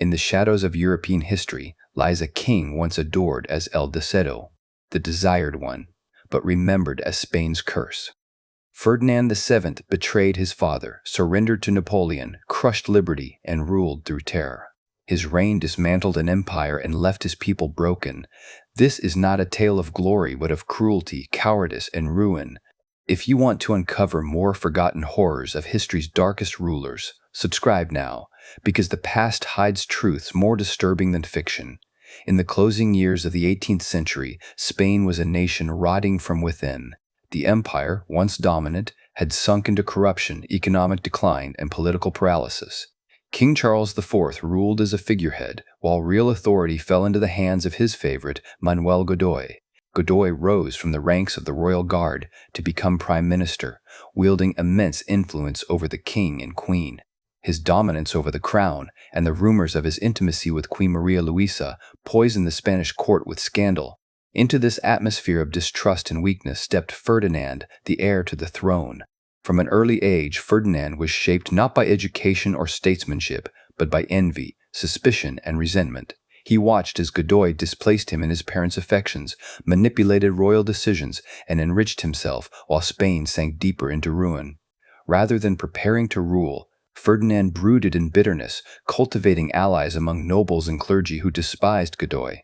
In the shadows of European history lies a king once adored as El Deseado, the desired one, but remembered as Spain's curse. Ferdinand VII betrayed his father, surrendered to Napoleon, crushed liberty, and ruled through terror. His reign dismantled an empire and left his people broken. This is not a tale of glory, but of cruelty, cowardice, and ruin. If you want to uncover more forgotten horrors of history's darkest rulers, subscribe now, because the past hides truths more disturbing than fiction. In the closing years of the 18th century, Spain was a nation rotting from within. The empire, once dominant, had sunk into corruption, economic decline, and political paralysis. King Charles IV ruled as a figurehead, while real authority fell into the hands of his favorite, Manuel Godoy. Godoy rose from the ranks of the royal guard to become prime minister, wielding immense influence over the king and queen. His dominance over the crown and the rumors of his intimacy with Queen Maria Luisa poisoned the Spanish court with scandal. Into this atmosphere of distrust and weakness stepped Ferdinand, the heir to the throne. From an early age, Ferdinand was shaped not by education or statesmanship, but by envy, suspicion, and resentment. He watched as Godoy displaced him in his parents' affections, manipulated royal decisions, and enriched himself while Spain sank deeper into ruin. Rather than preparing to rule, Ferdinand brooded in bitterness, cultivating allies among nobles and clergy who despised Godoy.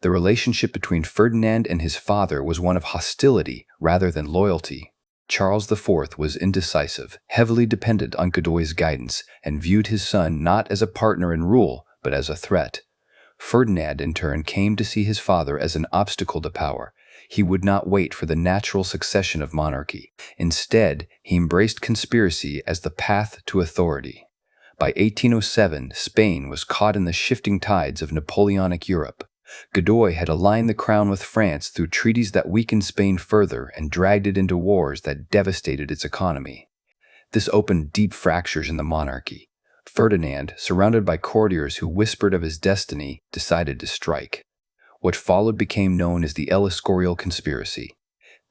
The relationship between Ferdinand and his father was one of hostility rather than loyalty. Charles IV was indecisive, heavily dependent on Godoy's guidance, and viewed his son not as a partner in rule, but as a threat. Ferdinand, in turn, came to see his father as an obstacle to power. He would not wait for the natural succession of monarchy. Instead, he embraced conspiracy as the path to authority. By 1807, Spain was caught in the shifting tides of Napoleonic Europe. Godoy had aligned the crown with France through treaties that weakened Spain further and dragged it into wars that devastated its economy. This opened deep fractures in the monarchy. Ferdinand, surrounded by courtiers who whispered of his destiny, decided to strike. What followed became known as the El Escorial conspiracy.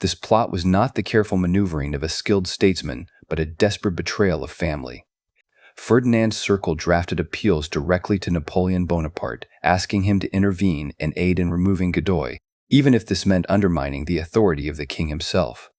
This plot was not the careful maneuvering of a skilled statesman, but a desperate betrayal of family. Ferdinand's circle drafted appeals directly to Napoleon Bonaparte, asking him to intervene and aid in removing Godoy, even if this meant undermining the authority of the king himself.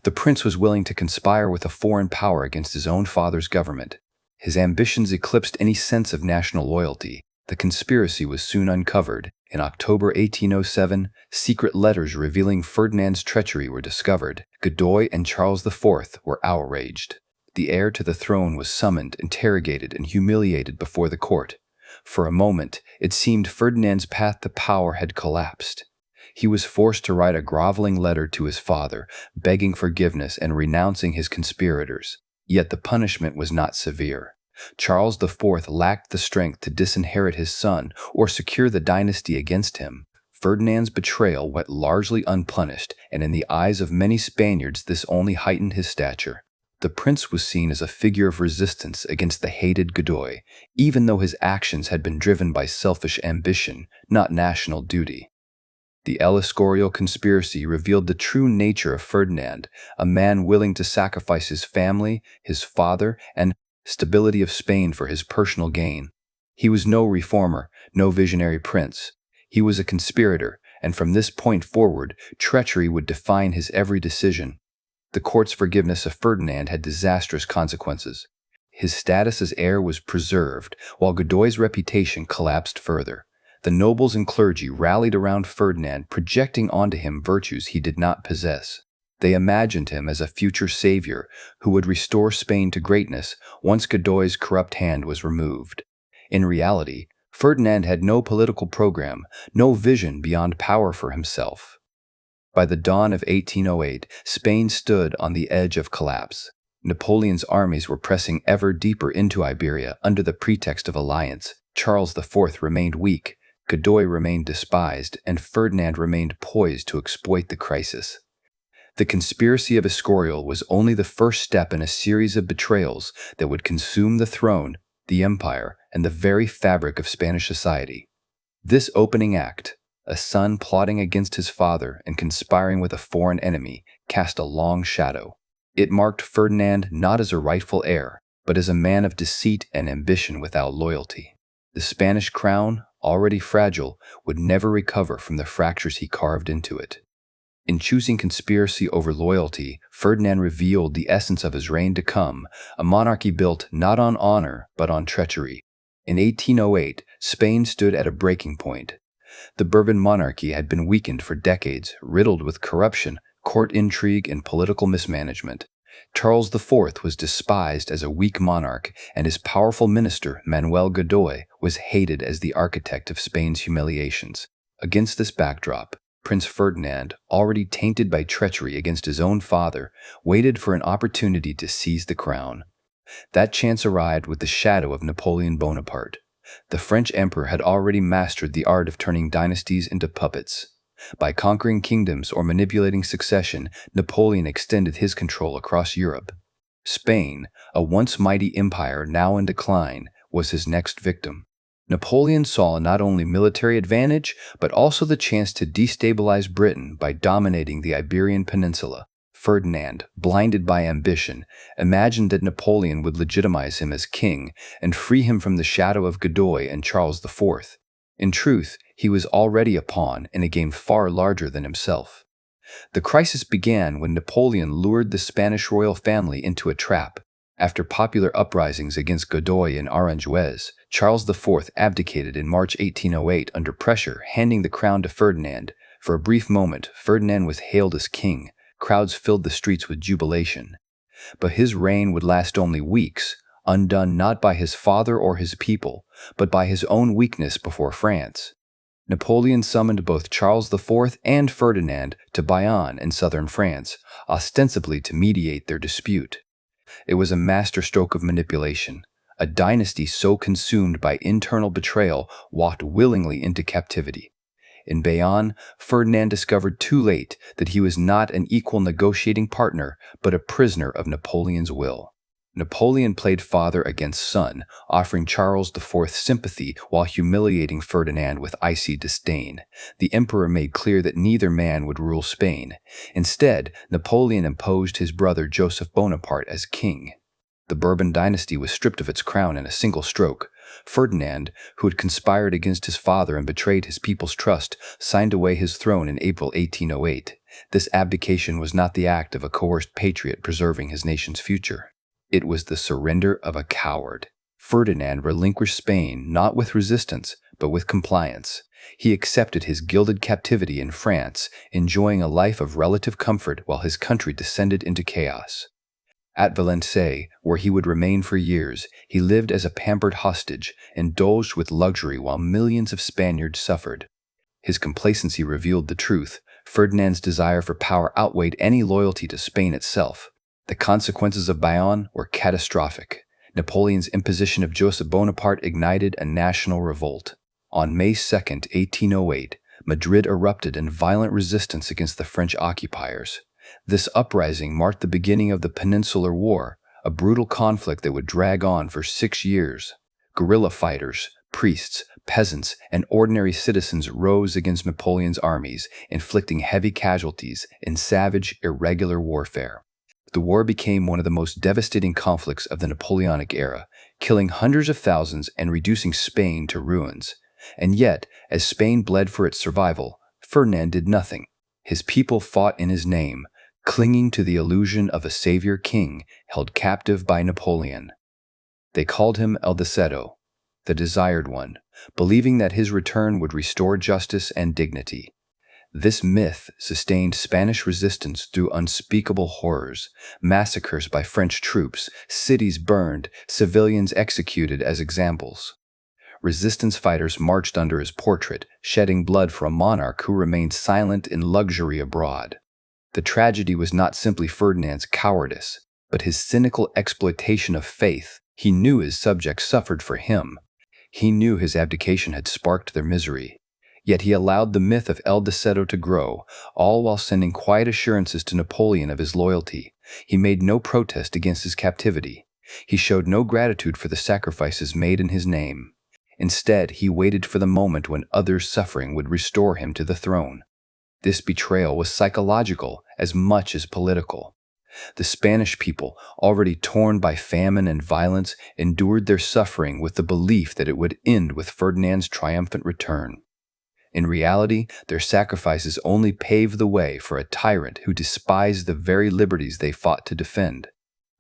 The prince was willing to conspire with a foreign power against his own father's government. His ambitions eclipsed any sense of national loyalty. The conspiracy was soon uncovered. In October 1807, secret letters revealing Ferdinand's treachery were discovered. Godoy and Charles IV were outraged. The heir to the throne was summoned, interrogated, and humiliated before the court. For a moment, it seemed Ferdinand's path to power had collapsed. He was forced to write a groveling letter to his father, begging forgiveness and renouncing his conspirators. Yet the punishment was not severe. Charles IV lacked the strength to disinherit his son or secure the dynasty against him. Ferdinand's betrayal went largely unpunished, and in the eyes of many Spaniards this only heightened his stature. The prince was seen as a figure of resistance against the hated Godoy, even though his actions had been driven by selfish ambition, not national duty. The El Escorial conspiracy revealed the true nature of Ferdinand, a man willing to sacrifice his family, his father, and stability of Spain for his personal gain. He was no reformer, no visionary prince. He was a conspirator, and from this point forward, treachery would define his every decision. The court's forgiveness of Ferdinand had disastrous consequences. His status as heir was preserved, while Godoy's reputation collapsed further. The nobles and clergy rallied around Ferdinand, projecting onto him virtues he did not possess. They imagined him as a future savior who would restore Spain to greatness once Godoy's corrupt hand was removed. In reality, Ferdinand had no political program, no vision beyond power for himself. By the dawn of 1808, Spain stood on the edge of collapse. Napoleon's armies were pressing ever deeper into Iberia under the pretext of alliance. Charles IV remained weak, Godoy remained despised, and Ferdinand remained poised to exploit the crisis. The conspiracy of Escorial was only the first step in a series of betrayals that would consume the throne, the empire, and the very fabric of Spanish society. This opening act, a son plotting against his father and conspiring with a foreign enemy, cast a long shadow. It marked Ferdinand not as a rightful heir, but as a man of deceit and ambition without loyalty. The Spanish crown, already fragile, would never recover from the fractures he carved into it. In choosing conspiracy over loyalty, Ferdinand revealed the essence of his reign to come, a monarchy built not on honor but on treachery. In 1808, Spain stood at a breaking point. The Bourbon monarchy had been weakened for decades, riddled with corruption, court intrigue, and political mismanagement. Charles IV was despised as a weak monarch, and his powerful minister, Manuel Godoy, was hated as the architect of Spain's humiliations. Against this backdrop, Prince Ferdinand, already tainted by treachery against his own father, waited for an opportunity to seize the crown. That chance arrived with the shadow of Napoleon Bonaparte. The French emperor had already mastered the art of turning dynasties into puppets. By conquering kingdoms or manipulating succession, Napoleon extended his control across Europe. Spain, a once mighty empire now in decline, was his next victim. Napoleon saw not only military advantage, but also the chance to destabilize Britain by dominating the Iberian Peninsula. Ferdinand, blinded by ambition, imagined that Napoleon would legitimize him as king and free him from the shadow of Godoy and Charles IV. In truth, he was already a pawn in a game far larger than himself. The crisis began when Napoleon lured the Spanish royal family into a trap. After popular uprisings against Godoy and Aranjuez, Charles IV abdicated in March 1808 under pressure, handing the crown to Ferdinand. For a brief moment, Ferdinand was hailed as king. Crowds filled the streets with jubilation. But his reign would last only weeks, undone not by his father or his people, but by his own weakness before France. Napoleon summoned both Charles IV and Ferdinand to Bayonne in southern France, ostensibly to mediate their dispute. It was a masterstroke of manipulation. A dynasty so consumed by internal betrayal walked willingly into captivity. In Bayonne, Ferdinand discovered too late that he was not an equal negotiating partner, but a prisoner of Napoleon's will. Napoleon played father against son, offering Charles IV sympathy while humiliating Ferdinand with icy disdain. The emperor made clear that neither man would rule Spain. Instead, Napoleon imposed his brother Joseph Bonaparte as king. The Bourbon dynasty was stripped of its crown in a single stroke. Ferdinand, who had conspired against his father and betrayed his people's trust, signed away his throne in April 1808. This abdication was not the act of a coerced patriot preserving his nation's future. It was the surrender of a coward. Ferdinand relinquished Spain not with resistance, but with compliance. He accepted his gilded captivity in France, enjoying a life of relative comfort while his country descended into chaos. At Valenciennes, where he would remain for years, he lived as a pampered hostage, indulged with luxury while millions of Spaniards suffered. His complacency revealed the truth. Ferdinand's desire for power outweighed any loyalty to Spain itself. The consequences of Bayonne were catastrophic. Napoleon's imposition of Joseph Bonaparte ignited a national revolt. On May 2, 1808, Madrid erupted in violent resistance against the French occupiers. This uprising marked the beginning of the Peninsular War, a brutal conflict that would drag on for 6 years. Guerrilla fighters, priests, peasants, and ordinary citizens rose against Napoleon's armies, inflicting heavy casualties in savage, irregular warfare. The war became one of the most devastating conflicts of the Napoleonic era, killing hundreds of thousands and reducing Spain to ruins. And yet, as Spain bled for its survival, Ferdinand did nothing. His people fought in his name, clinging to the illusion of a savior king held captive by Napoleon. They called him El Deseado, the desired one, believing that his return would restore justice and dignity. This myth sustained Spanish resistance through unspeakable horrors, massacres by French troops, cities burned, civilians executed as examples. Resistance fighters marched under his portrait, shedding blood for a monarch who remained silent in luxury abroad. The tragedy was not simply Ferdinand's cowardice, but his cynical exploitation of faith. He knew his subjects suffered for him. He knew his abdication had sparked their misery. Yet he allowed the myth of El Deseado to grow, all while sending quiet assurances to Napoleon of his loyalty. He made no protest against his captivity. He showed no gratitude for the sacrifices made in his name. Instead, he waited for the moment when others' suffering would restore him to the throne. This betrayal was psychological as much as political. The Spanish people, already torn by famine and violence, endured their suffering with the belief that it would end with Ferdinand's triumphant return. In reality, their sacrifices only paved the way for a tyrant who despised the very liberties they fought to defend.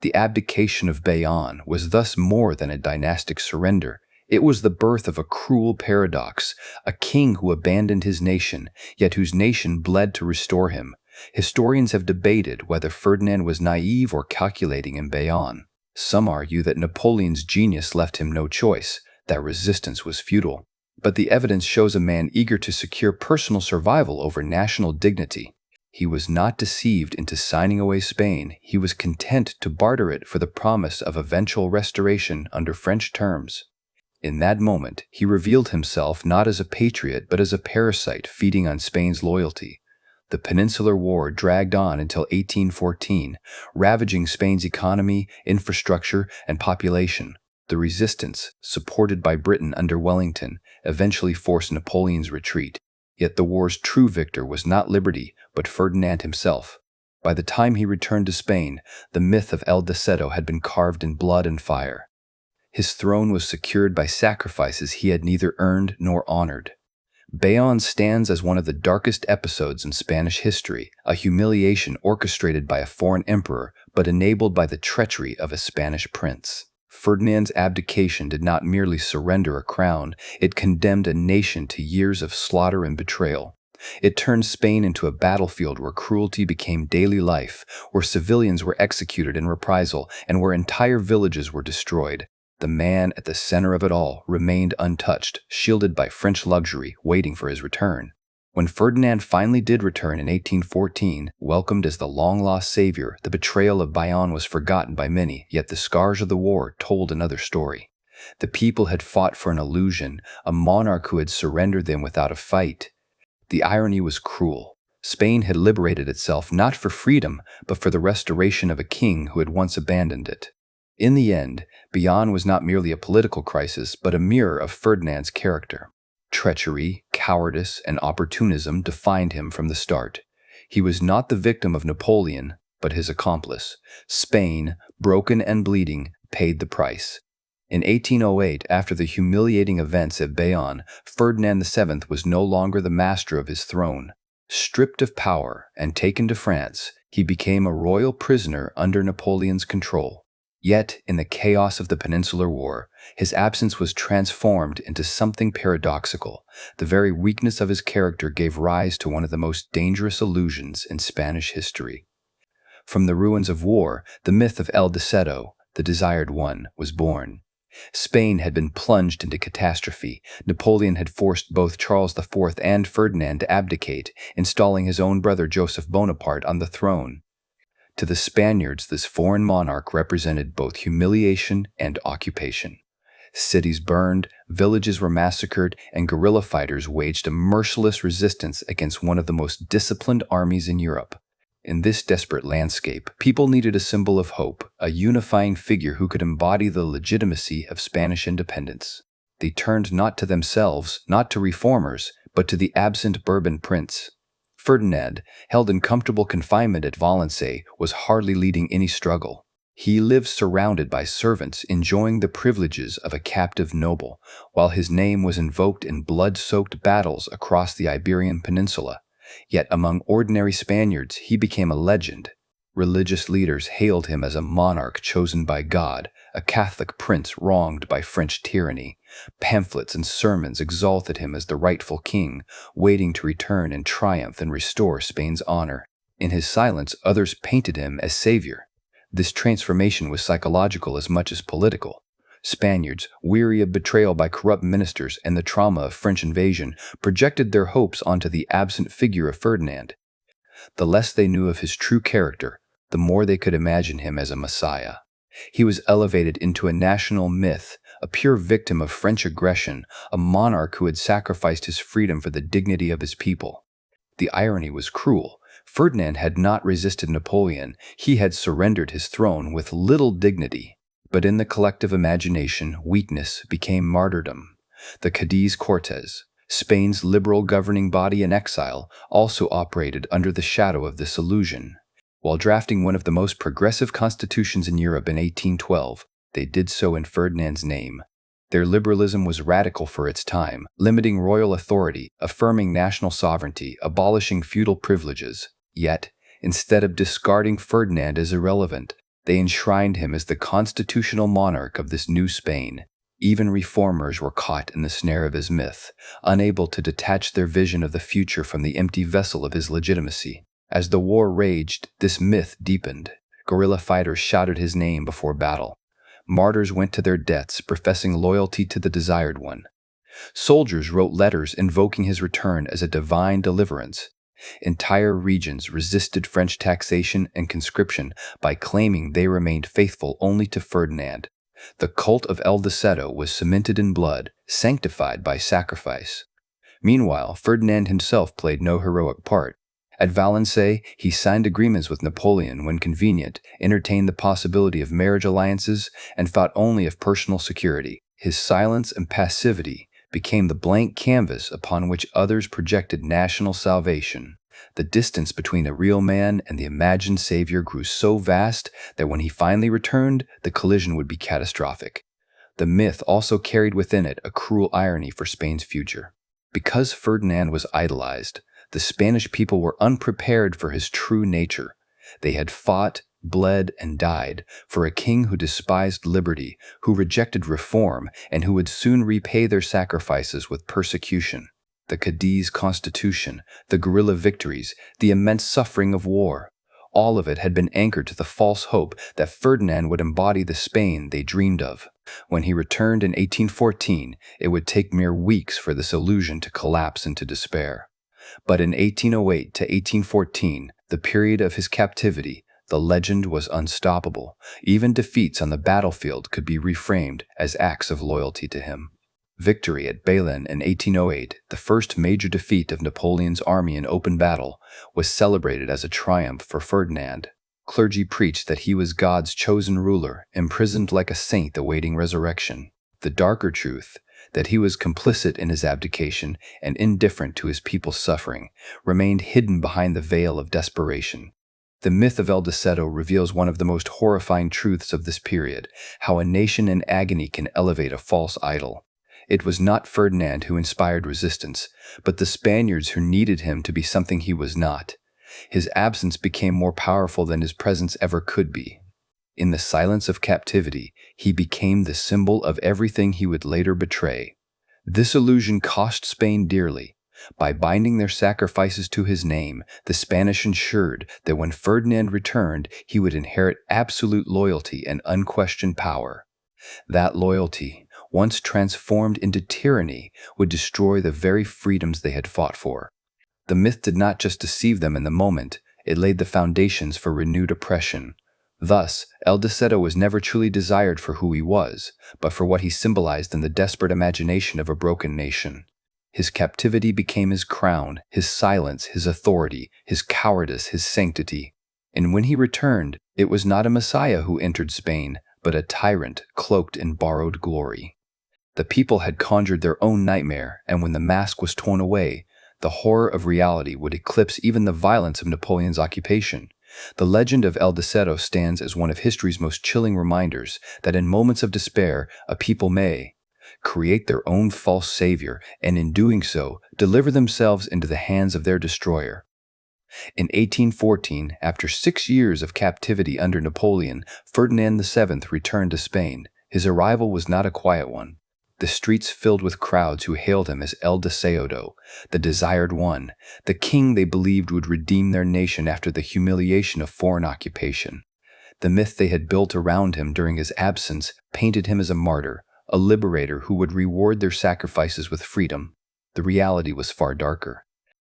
The abdication of Bayonne was thus more than a dynastic surrender. It was the birth of a cruel paradox, a king who abandoned his nation, yet whose nation bled to restore him. Historians have debated whether Ferdinand was naive or calculating in Bayonne. Some argue that Napoleon's genius left him no choice, that resistance was futile. But the evidence shows a man eager to secure personal survival over national dignity. He was not deceived into signing away Spain. He was content to barter it for the promise of eventual restoration under French terms. In that moment, he revealed himself not as a patriot but as a parasite feeding on Spain's loyalty. The Peninsular War dragged on until 1814, ravaging Spain's economy, infrastructure, and population. The resistance, supported by Britain under Wellington, eventually forced Napoleon's retreat. Yet the war's true victor was not liberty, but Ferdinand himself. By the time he returned to Spain, the myth of El Deseado had been carved in blood and fire. His throne was secured by sacrifices he had neither earned nor honored. Bayonne stands as one of the darkest episodes in Spanish history, a humiliation orchestrated by a foreign emperor but enabled by the treachery of a Spanish prince. Ferdinand's abdication did not merely surrender a crown, it condemned a nation to years of slaughter and betrayal. It turned Spain into a battlefield where cruelty became daily life, where civilians were executed in reprisal, and where entire villages were destroyed. The man at the center of it all remained untouched, shielded by French luxury, waiting for his return. When Ferdinand finally did return in 1814, welcomed as the long-lost savior, the betrayal of Bayonne was forgotten by many, yet the scars of the war told another story. The people had fought for an illusion, a monarch who had surrendered them without a fight. The irony was cruel. Spain had liberated itself not for freedom, but for the restoration of a king who had once abandoned it. In the end, Bayonne was not merely a political crisis, but a mirror of Ferdinand's character. Treachery, cowardice, and opportunism defined him from the start. He was not the victim of Napoleon, but his accomplice. Spain, broken and bleeding, paid the price. In 1808, after the humiliating events at Bayonne, Ferdinand VII was no longer the master of his throne. Stripped of power and taken to France, he became a royal prisoner under Napoleon's control. Yet, in the chaos of the Peninsular War, his absence was transformed into something paradoxical. The very weakness of his character gave rise to one of the most dangerous illusions in Spanish history. From the ruins of war, the myth of El Deseado, the desired one, was born. Spain had been plunged into catastrophe. Napoleon had forced both Charles IV and Ferdinand to abdicate, installing his own brother Joseph Bonaparte on the throne. To the Spaniards, this foreign monarch represented both humiliation and occupation. Cities burned, villages were massacred, and guerrilla fighters waged a merciless resistance against one of the most disciplined armies in Europe. In this desperate landscape, people needed a symbol of hope, a unifying figure who could embody the legitimacy of Spanish independence. They turned not to themselves, not to reformers, but to the absent Bourbon prince. Ferdinand, held in comfortable confinement at Valencia, was hardly leading any struggle. He lived surrounded by servants, enjoying the privileges of a captive noble, while his name was invoked in blood-soaked battles across the Iberian Peninsula. Yet among ordinary Spaniards, he became a legend. Religious leaders hailed him as a monarch chosen by God, a Catholic prince wronged by French tyranny. Pamphlets and sermons exalted him as the rightful king, waiting to return in triumph and restore Spain's honor. In his silence, others painted him as savior. This transformation was psychological as much as political. Spaniards, weary of betrayal by corrupt ministers and the trauma of French invasion, projected their hopes onto the absent figure of Ferdinand. The less they knew of his true character, the more they could imagine him as a messiah. He was elevated into a national myth, a pure victim of French aggression, a monarch who had sacrificed his freedom for the dignity of his people. The irony was cruel. Ferdinand had not resisted Napoleon. He had surrendered his throne with little dignity. But in the collective imagination, weakness became martyrdom. The Cadiz Cortes, Spain's liberal governing body in exile, also operated under the shadow of this illusion. While drafting one of the most progressive constitutions in Europe in 1812, they did so in Ferdinand's name. Their liberalism was radical for its time, limiting royal authority, affirming national sovereignty, abolishing feudal privileges. Yet, instead of discarding Ferdinand as irrelevant, they enshrined him as the constitutional monarch of this new Spain. Even reformers were caught in the snare of his myth, unable to detach their vision of the future from the empty vessel of his legitimacy. As the war raged, this myth deepened. Guerrilla fighters shouted his name before battle. Martyrs went to their deaths, professing loyalty to the Desired One. Soldiers wrote letters invoking his return as a divine deliverance. Entire regions resisted French taxation and conscription by claiming they remained faithful only to Ferdinand. The cult of El Deseado was cemented in blood, sanctified by sacrifice. Meanwhile, Ferdinand himself played no heroic part. At Valence, he signed agreements with Napoleon when convenient, entertained the possibility of marriage alliances, and thought only of personal security. His silence and passivity became the blank canvas upon which others projected national salvation. The distance between a real man and the imagined savior grew so vast that when he finally returned, the collision would be catastrophic. The myth also carried within it a cruel irony for Spain's future. Because Ferdinand was idolized, the Spanish people were unprepared for his true nature. They had fought, bled, and died for a king who despised liberty, who rejected reform, and who would soon repay their sacrifices with persecution. The Cadiz Constitution, the guerrilla victories, the immense suffering of war, all of it had been anchored to the false hope that Ferdinand would embody the Spain they dreamed of. When he returned in 1814, it would take mere weeks for this illusion to collapse into despair. But in 1808 to 1814, the period of his captivity, the legend was unstoppable. Even defeats on the battlefield could be reframed as acts of loyalty to him. Victory at Belen in 1808, the first major defeat of Napoleon's army in open battle, was celebrated as a triumph for Ferdinand. Clergy preached that he was God's chosen ruler, imprisoned like a saint awaiting resurrection. The darker truth, that he was complicit in his abdication and indifferent to his people's suffering, remained hidden behind the veil of desperation. The myth of El Deseado reveals one of the most horrifying truths of this period, how a nation in agony can elevate a false idol. It was not Ferdinand who inspired resistance, but the Spaniards who needed him to be something he was not. His absence became more powerful than his presence ever could be. In the silence of captivity, he became the symbol of everything he would later betray. This illusion cost Spain dearly. By binding their sacrifices to his name, the Spanish ensured that when Ferdinand returned, he would inherit absolute loyalty and unquestioned power. That loyalty, once transformed into tyranny, would destroy the very freedoms they had fought for. The myth did not just deceive them in the moment, it laid the foundations for renewed oppression. Thus, El Deseado was never truly desired for who he was, but for what he symbolized in the desperate imagination of a broken nation. His captivity became his crown, his silence, his authority, his cowardice, his sanctity. And when he returned, it was not a messiah who entered Spain, but a tyrant cloaked in borrowed glory. The people had conjured their own nightmare, and when the mask was torn away, the horror of reality would eclipse even the violence of Napoleon's occupation. The legend of El Deseado stands as one of history's most chilling reminders that in moments of despair, a people may create their own false savior, and in doing so, deliver themselves into the hands of their destroyer. In 1814, after 6 years of captivity under Napoleon, Ferdinand VII returned to Spain. His arrival was not a quiet one. The streets filled with crowds who hailed him as El Deseado, the Desired One, the king they believed would redeem their nation after the humiliation of foreign occupation. The myth they had built around him during his absence painted him as a martyr, a liberator who would reward their sacrifices with freedom. The reality was far darker.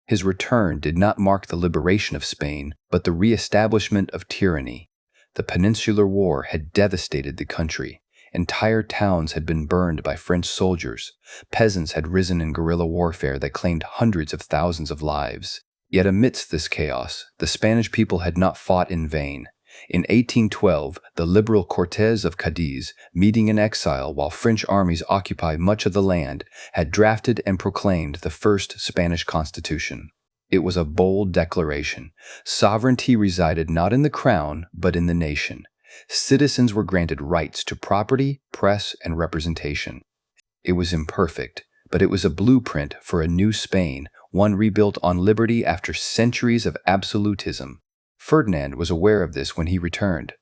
His return did not mark the liberation of Spain, but the re-establishment of tyranny. The Peninsular War had devastated the country. Entire towns had been burned by French soldiers. Peasants had risen in guerrilla warfare that claimed hundreds of thousands of lives. Yet amidst this chaos, the Spanish people had not fought in vain. In 1812, the liberal Cortes of Cadiz, meeting in exile while French armies occupied much of the land, had drafted and proclaimed the first Spanish Constitution. It was a bold declaration. Sovereignty resided not in the crown, but in the nation. Citizens were granted rights to property, press, and representation. It was imperfect, but it was a blueprint for a new Spain, one rebuilt on liberty after centuries of absolutism. Ferdinand was aware of this when he returned.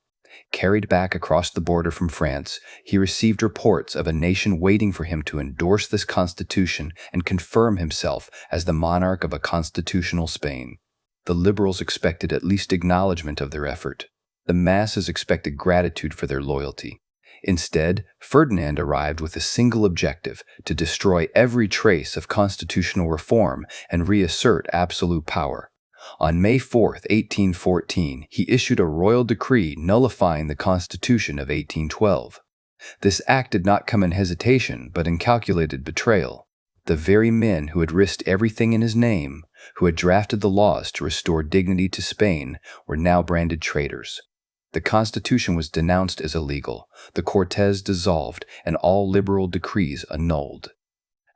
Carried back across the border from France, he received reports of a nation waiting for him to endorse this constitution and confirm himself as the monarch of a constitutional Spain. The liberals expected at least acknowledgement of their effort. The masses expected gratitude for their loyalty. Instead, Ferdinand arrived with a single objective: to destroy every trace of constitutional reform and reassert absolute power. On May 4, 1814, he issued a royal decree nullifying the Constitution of 1812. This act did not come in hesitation, but in calculated betrayal. The very men who had risked everything in his name, who had drafted the laws to restore dignity to Spain, were now branded traitors. The Constitution was denounced as illegal, the Cortes dissolved, and all liberal decrees annulled.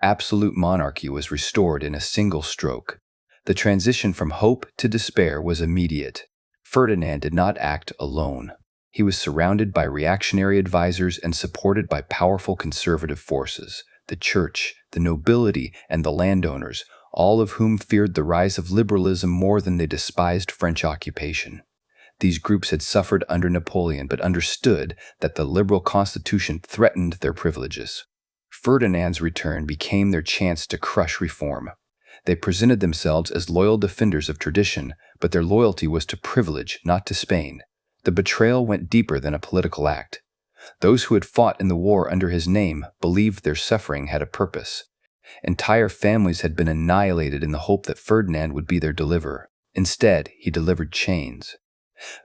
Absolute monarchy was restored in a single stroke. The transition from hope to despair was immediate. Ferdinand did not act alone. He was surrounded by reactionary advisors and supported by powerful conservative forces: the church, the nobility, and the landowners, all of whom feared the rise of liberalism more than they despised French occupation. These groups had suffered under Napoleon but understood that the liberal constitution threatened their privileges. Ferdinand's return became their chance to crush reform. They presented themselves as loyal defenders of tradition, but their loyalty was to privilege, not to Spain. The betrayal went deeper than a political act. Those who had fought in the war under his name believed their suffering had a purpose. Entire families had been annihilated in the hope that Ferdinand would be their deliverer. Instead, he delivered chains.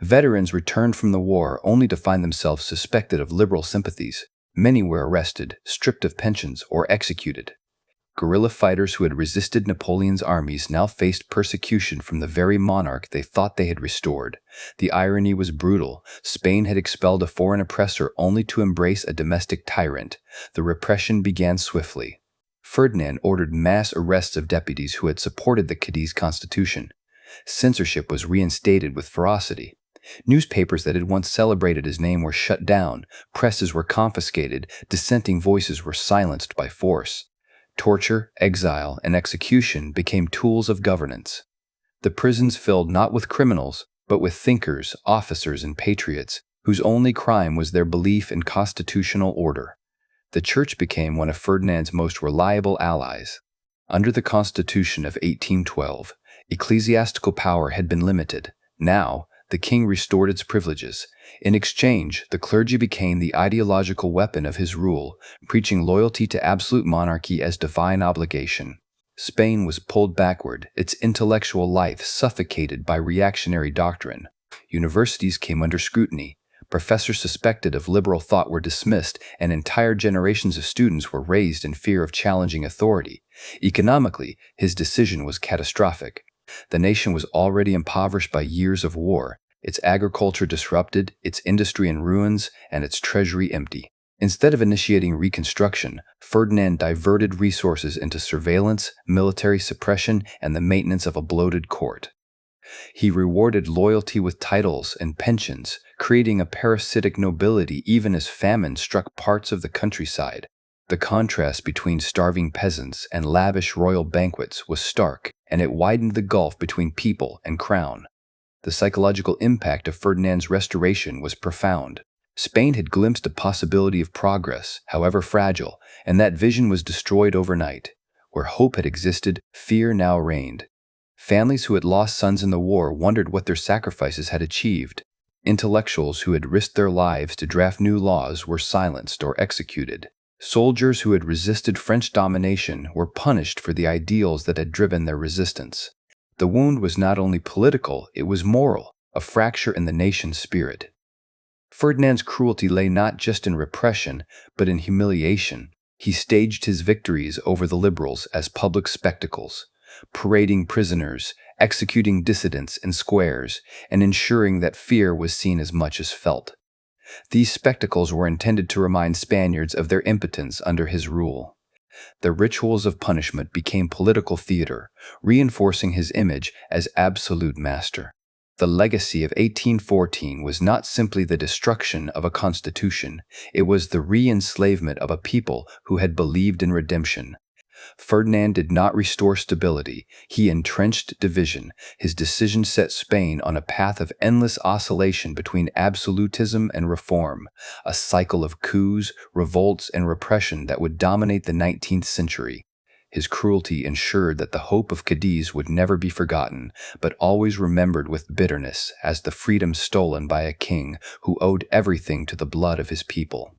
Veterans returned from the war only to find themselves suspected of liberal sympathies. Many were arrested, stripped of pensions, or executed. Guerrilla fighters who had resisted Napoleon's armies now faced persecution from the very monarch they thought they had restored. The irony was brutal. Spain had expelled a foreign oppressor only to embrace a domestic tyrant. The repression began swiftly. Ferdinand ordered mass arrests of deputies who had supported the Cadiz constitution. Censorship was reinstated with ferocity. Newspapers that had once celebrated his name were shut down, presses were confiscated, dissenting voices were silenced by force. Torture, exile, and execution became tools of governance. The prisons filled not with criminals, but with thinkers, officers, and patriots, whose only crime was their belief in constitutional order. The church became one of Ferdinand's most reliable allies. Under the Constitution of 1812, ecclesiastical power had been limited. Now, the king restored its privileges. In exchange, the clergy became the ideological weapon of his rule, preaching loyalty to absolute monarchy as divine obligation. Spain was pulled backward, its intellectual life suffocated by reactionary doctrine. Universities came under scrutiny. Professors suspected of liberal thought were dismissed, and entire generations of students were raised in fear of challenging authority. Economically, his decision was catastrophic. The nation was already impoverished by years of war, its agriculture disrupted, its industry in ruins, and its treasury empty. Instead of initiating reconstruction, Ferdinand diverted resources into surveillance, military suppression, and the maintenance of a bloated court. He rewarded loyalty with titles and pensions, creating a parasitic nobility even as famine struck parts of the countryside. The contrast between starving peasants and lavish royal banquets was stark, and it widened the gulf between people and crown. The psychological impact of Ferdinand's restoration was profound. Spain had glimpsed a possibility of progress, however fragile, and that vision was destroyed overnight. Where hope had existed, fear now reigned. Families who had lost sons in the war wondered what their sacrifices had achieved. Intellectuals who had risked their lives to draft new laws were silenced or executed. Soldiers who had resisted French domination were punished for the ideals that had driven their resistance. The wound was not only political, it was moral, a fracture in the nation's spirit. Ferdinand's cruelty lay not just in repression, but in humiliation. He staged his victories over the liberals as public spectacles, parading prisoners, executing dissidents in squares, and ensuring that fear was seen as much as felt. These spectacles were intended to remind Spaniards of their impotence under his rule. The rituals of punishment became political theater, reinforcing his image as absolute master. The legacy of 1814 was not simply the destruction of a constitution, it was the re-enslavement of a people who had believed in redemption. Ferdinand did not restore stability, he entrenched division. His decision set Spain on a path of endless oscillation between absolutism and reform, a cycle of coups, revolts, and repression that would dominate the 19th century. His cruelty ensured that the hope of Cadiz would never be forgotten, but always remembered with bitterness as the freedom stolen by a king who owed everything to the blood of his people.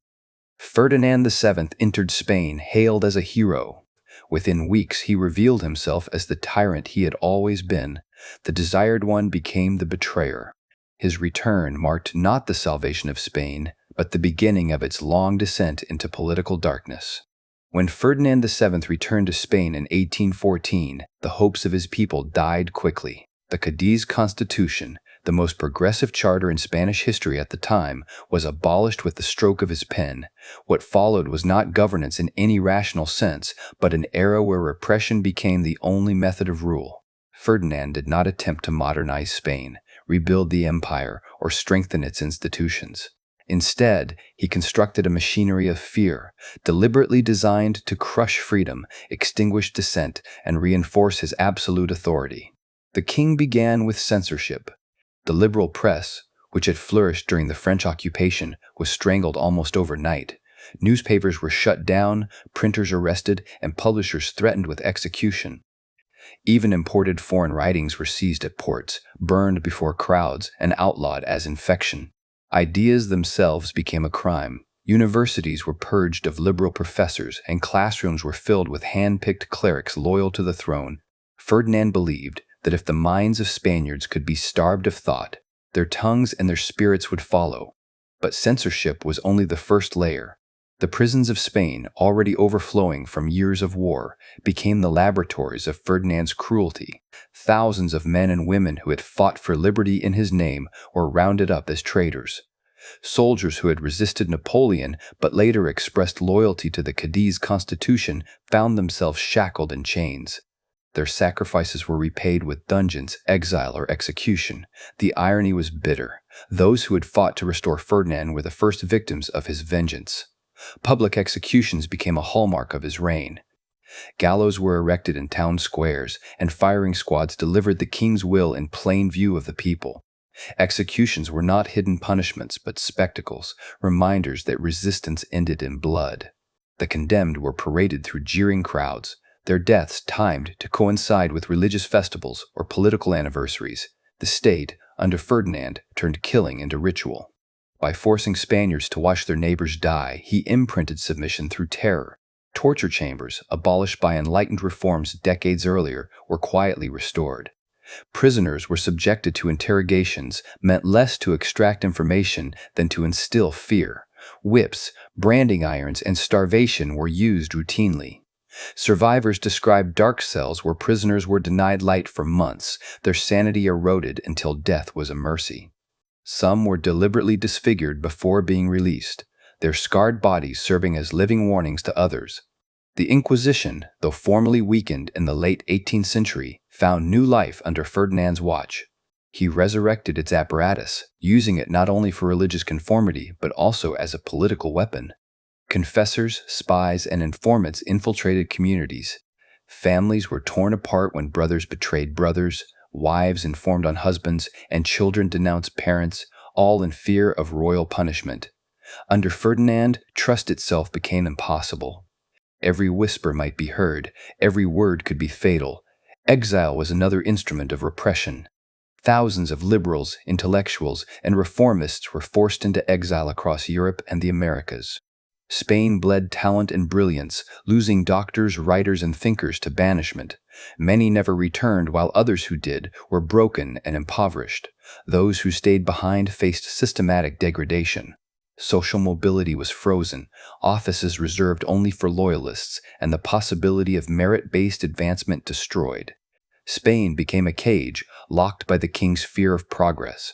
Ferdinand VII entered Spain hailed as a hero. Within weeks, he revealed himself as the tyrant he had always been. The desired one became the betrayer. His return marked not the salvation of Spain, but the beginning of its long descent into political darkness. When Ferdinand VII returned to Spain in 1814, the hopes of his people died quickly. The Cadiz Constitution, the most progressive charter in Spanish history at the time, was abolished with the stroke of his pen. What followed was not governance in any rational sense, but an era where repression became the only method of rule. Ferdinand did not attempt to modernize Spain, rebuild the empire, or strengthen its institutions. Instead, he constructed a machinery of fear, deliberately designed to crush freedom, extinguish dissent, and reinforce his absolute authority. The king began with censorship. The liberal press, which had flourished during the French occupation, was strangled almost overnight. Newspapers were shut down, printers arrested, and publishers threatened with execution. Even imported foreign writings were seized at ports, burned before crowds, and outlawed as infection. Ideas themselves became a crime. Universities were purged of liberal professors, and classrooms were filled with hand-picked clerics loyal to the throne. Ferdinand believed that if the minds of Spaniards could be starved of thought, their tongues and their spirits would follow. But censorship was only the first layer. The prisons of Spain, already overflowing from years of war, became the laboratories of Ferdinand's cruelty. Thousands of men and women who had fought for liberty in his name were rounded up as traitors. Soldiers who had resisted Napoleon but later expressed loyalty to the Cadiz Constitution found themselves shackled in chains. Their sacrifices were repaid with dungeons, exile, or execution. The irony was bitter. Those who had fought to restore Ferdinand were the first victims of his vengeance. Public executions became a hallmark of his reign. Gallows were erected in town squares, and firing squads delivered the king's will in plain view of the people. Executions were not hidden punishments, but spectacles, reminders that resistance ended in blood. The condemned were paraded through jeering crowds, their deaths timed to coincide with religious festivals or political anniversaries. The state, under Ferdinand, turned killing into ritual. By forcing Spaniards to watch their neighbors die, he imprinted submission through terror. Torture chambers, abolished by enlightened reforms decades earlier, were quietly restored. Prisoners were subjected to interrogations meant less to extract information than to instill fear. Whips, branding irons, and starvation were used routinely. Survivors described dark cells where prisoners were denied light for months, their sanity eroded until death was a mercy. Some were deliberately disfigured before being released, their scarred bodies serving as living warnings to others. The Inquisition, though formally weakened in the late 18th century, found new life under Ferdinand's watch. He resurrected its apparatus, using it not only for religious conformity but also as a political weapon. Confessors, spies, and informants infiltrated communities. Families were torn apart when brothers betrayed brothers, wives informed on husbands, and children denounced parents, all in fear of royal punishment. Under Ferdinand, trust itself became impossible. Every whisper might be heard, every word could be fatal. Exile was another instrument of repression. Thousands of liberals, intellectuals, and reformists were forced into exile across Europe and the Americas. Spain bled talent and brilliance, losing doctors, writers, and thinkers to banishment. Many never returned, while others who did were broken and impoverished. Those who stayed behind faced systematic degradation. Social mobility was frozen, offices reserved only for loyalists, and the possibility of merit-based advancement destroyed. Spain became a cage, locked by the king's fear of progress.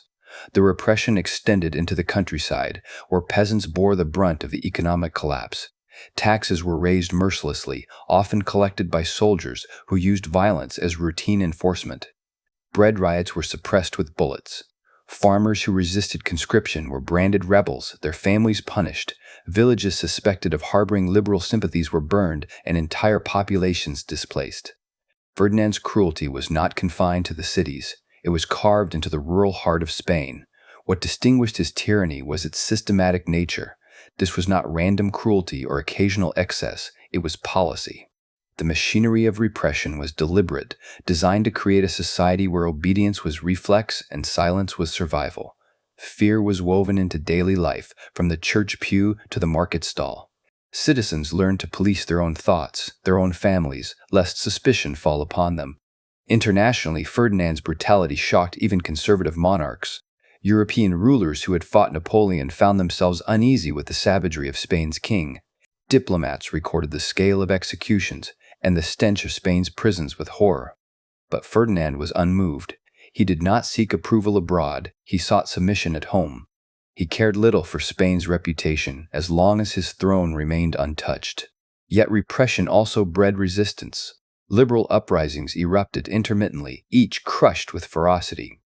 The repression extended into the countryside, where peasants bore the brunt of the economic collapse. Taxes were raised mercilessly, often collected by soldiers who used violence as routine enforcement. Bread riots were suppressed with bullets. Farmers who resisted conscription were branded rebels, their families punished. Villages suspected of harboring liberal sympathies were burned, and entire populations displaced. Ferdinand's cruelty was not confined to the cities. It was carved into the rural heart of Spain. What distinguished his tyranny was its systematic nature. This was not random cruelty or occasional excess, it was policy. The machinery of repression was deliberate, designed to create a society where obedience was reflex and silence was survival. Fear was woven into daily life, from the church pew to the market stall. Citizens learned to police their own thoughts, their own families, lest suspicion fall upon them. Internationally, Ferdinand's brutality shocked even conservative monarchs. European rulers who had fought Napoleon found themselves uneasy with the savagery of Spain's king. Diplomats recorded the scale of executions and the stench of Spain's prisons with horror. But Ferdinand was unmoved. He did not seek approval abroad, he sought submission at home. He cared little for Spain's reputation as long as his throne remained untouched. Yet repression also bred resistance. Liberal uprisings erupted intermittently, each crushed with ferocity.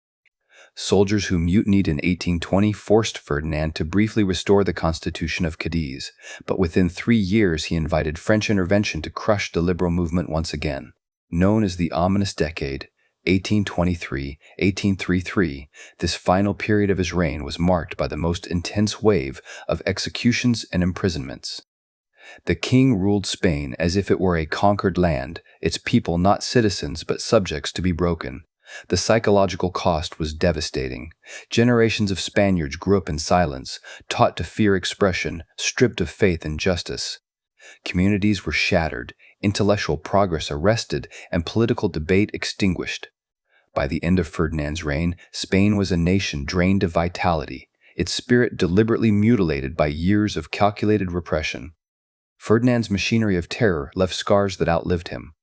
Soldiers who mutinied in 1820 forced Ferdinand to briefly restore the Constitution of Cadiz, but within 3 years he invited French intervention to crush the liberal movement once again. Known as the ominous decade, 1823-1833, this final period of his reign was marked by the most intense wave of executions and imprisonments. The king ruled Spain as if it were a conquered land, its people not citizens but subjects to be broken. The psychological cost was devastating. Generations of Spaniards grew up in silence, taught to fear expression, stripped of faith and justice. Communities were shattered, intellectual progress arrested, and political debate extinguished. By the end of Ferdinand's reign, Spain was a nation drained of vitality, its spirit deliberately mutilated by years of calculated repression. Ferdinand's machinery of terror left scars that outlived him.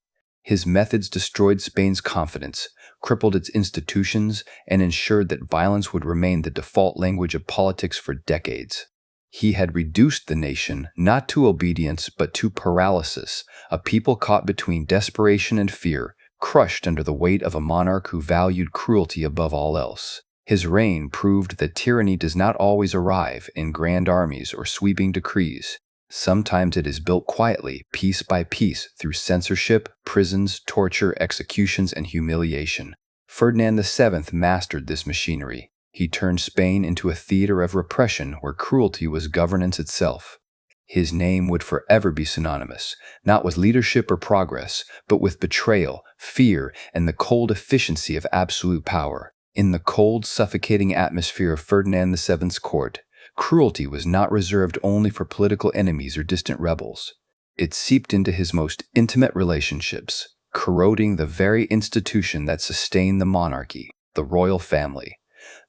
His methods destroyed Spain's confidence, crippled its institutions, and ensured that violence would remain the default language of politics for decades. He had reduced the nation not to obedience but to paralysis, a people caught between desperation and fear, crushed under the weight of a monarch who valued cruelty above all else. His reign proved that tyranny does not always arrive in grand armies or sweeping decrees. Sometimes it is built quietly, piece by piece, through censorship, prisons, torture, executions, and humiliation. Ferdinand VII mastered this machinery. He turned Spain into a theater of repression where cruelty was governance itself. His name would forever be synonymous, not with leadership or progress, but with betrayal, fear, and the cold efficiency of absolute power. In the cold, suffocating atmosphere of Ferdinand VII's court, cruelty was not reserved only for political enemies or distant rebels. It seeped into his most intimate relationships, corroding the very institution that sustained the monarchy, the royal family.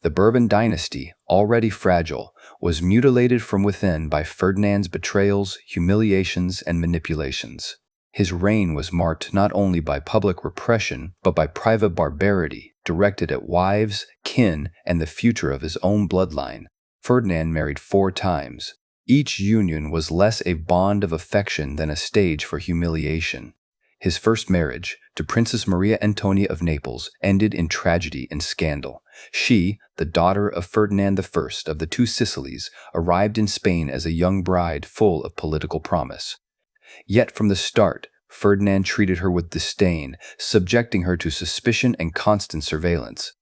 The Bourbon dynasty, already fragile, was mutilated from within by Ferdinand's betrayals, humiliations, and manipulations. His reign was marked not only by public repression, but by private barbarity, directed at wives, kin, and the future of his own bloodline. Ferdinand married 4 times. Each union was less a bond of affection than a stage for humiliation. His first marriage, to Princess Maria Antonia of Naples, ended in tragedy and scandal. She, the daughter of Ferdinand I of the 2 Sicilies, arrived in Spain as a young bride full of political promise. Yet from the start, Ferdinand treated her with disdain, subjecting her to suspicion and constant surveillance.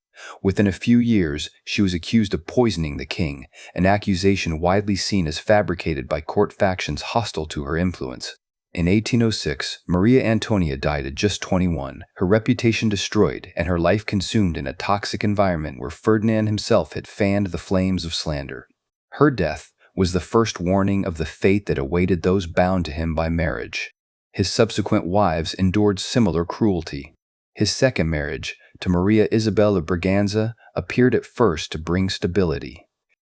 Within a few years, she was accused of poisoning the king, an accusation widely seen as fabricated by court factions hostile to her influence. In 1806, Maria Antonia died at just 21, her reputation destroyed and her life consumed in a toxic environment where Ferdinand himself had fanned the flames of slander. Her death was the first warning of the fate that awaited those bound to him by marriage. His subsequent wives endured similar cruelty. His second marriage, to Maria Isabel of Braganza, appeared at first to bring stability.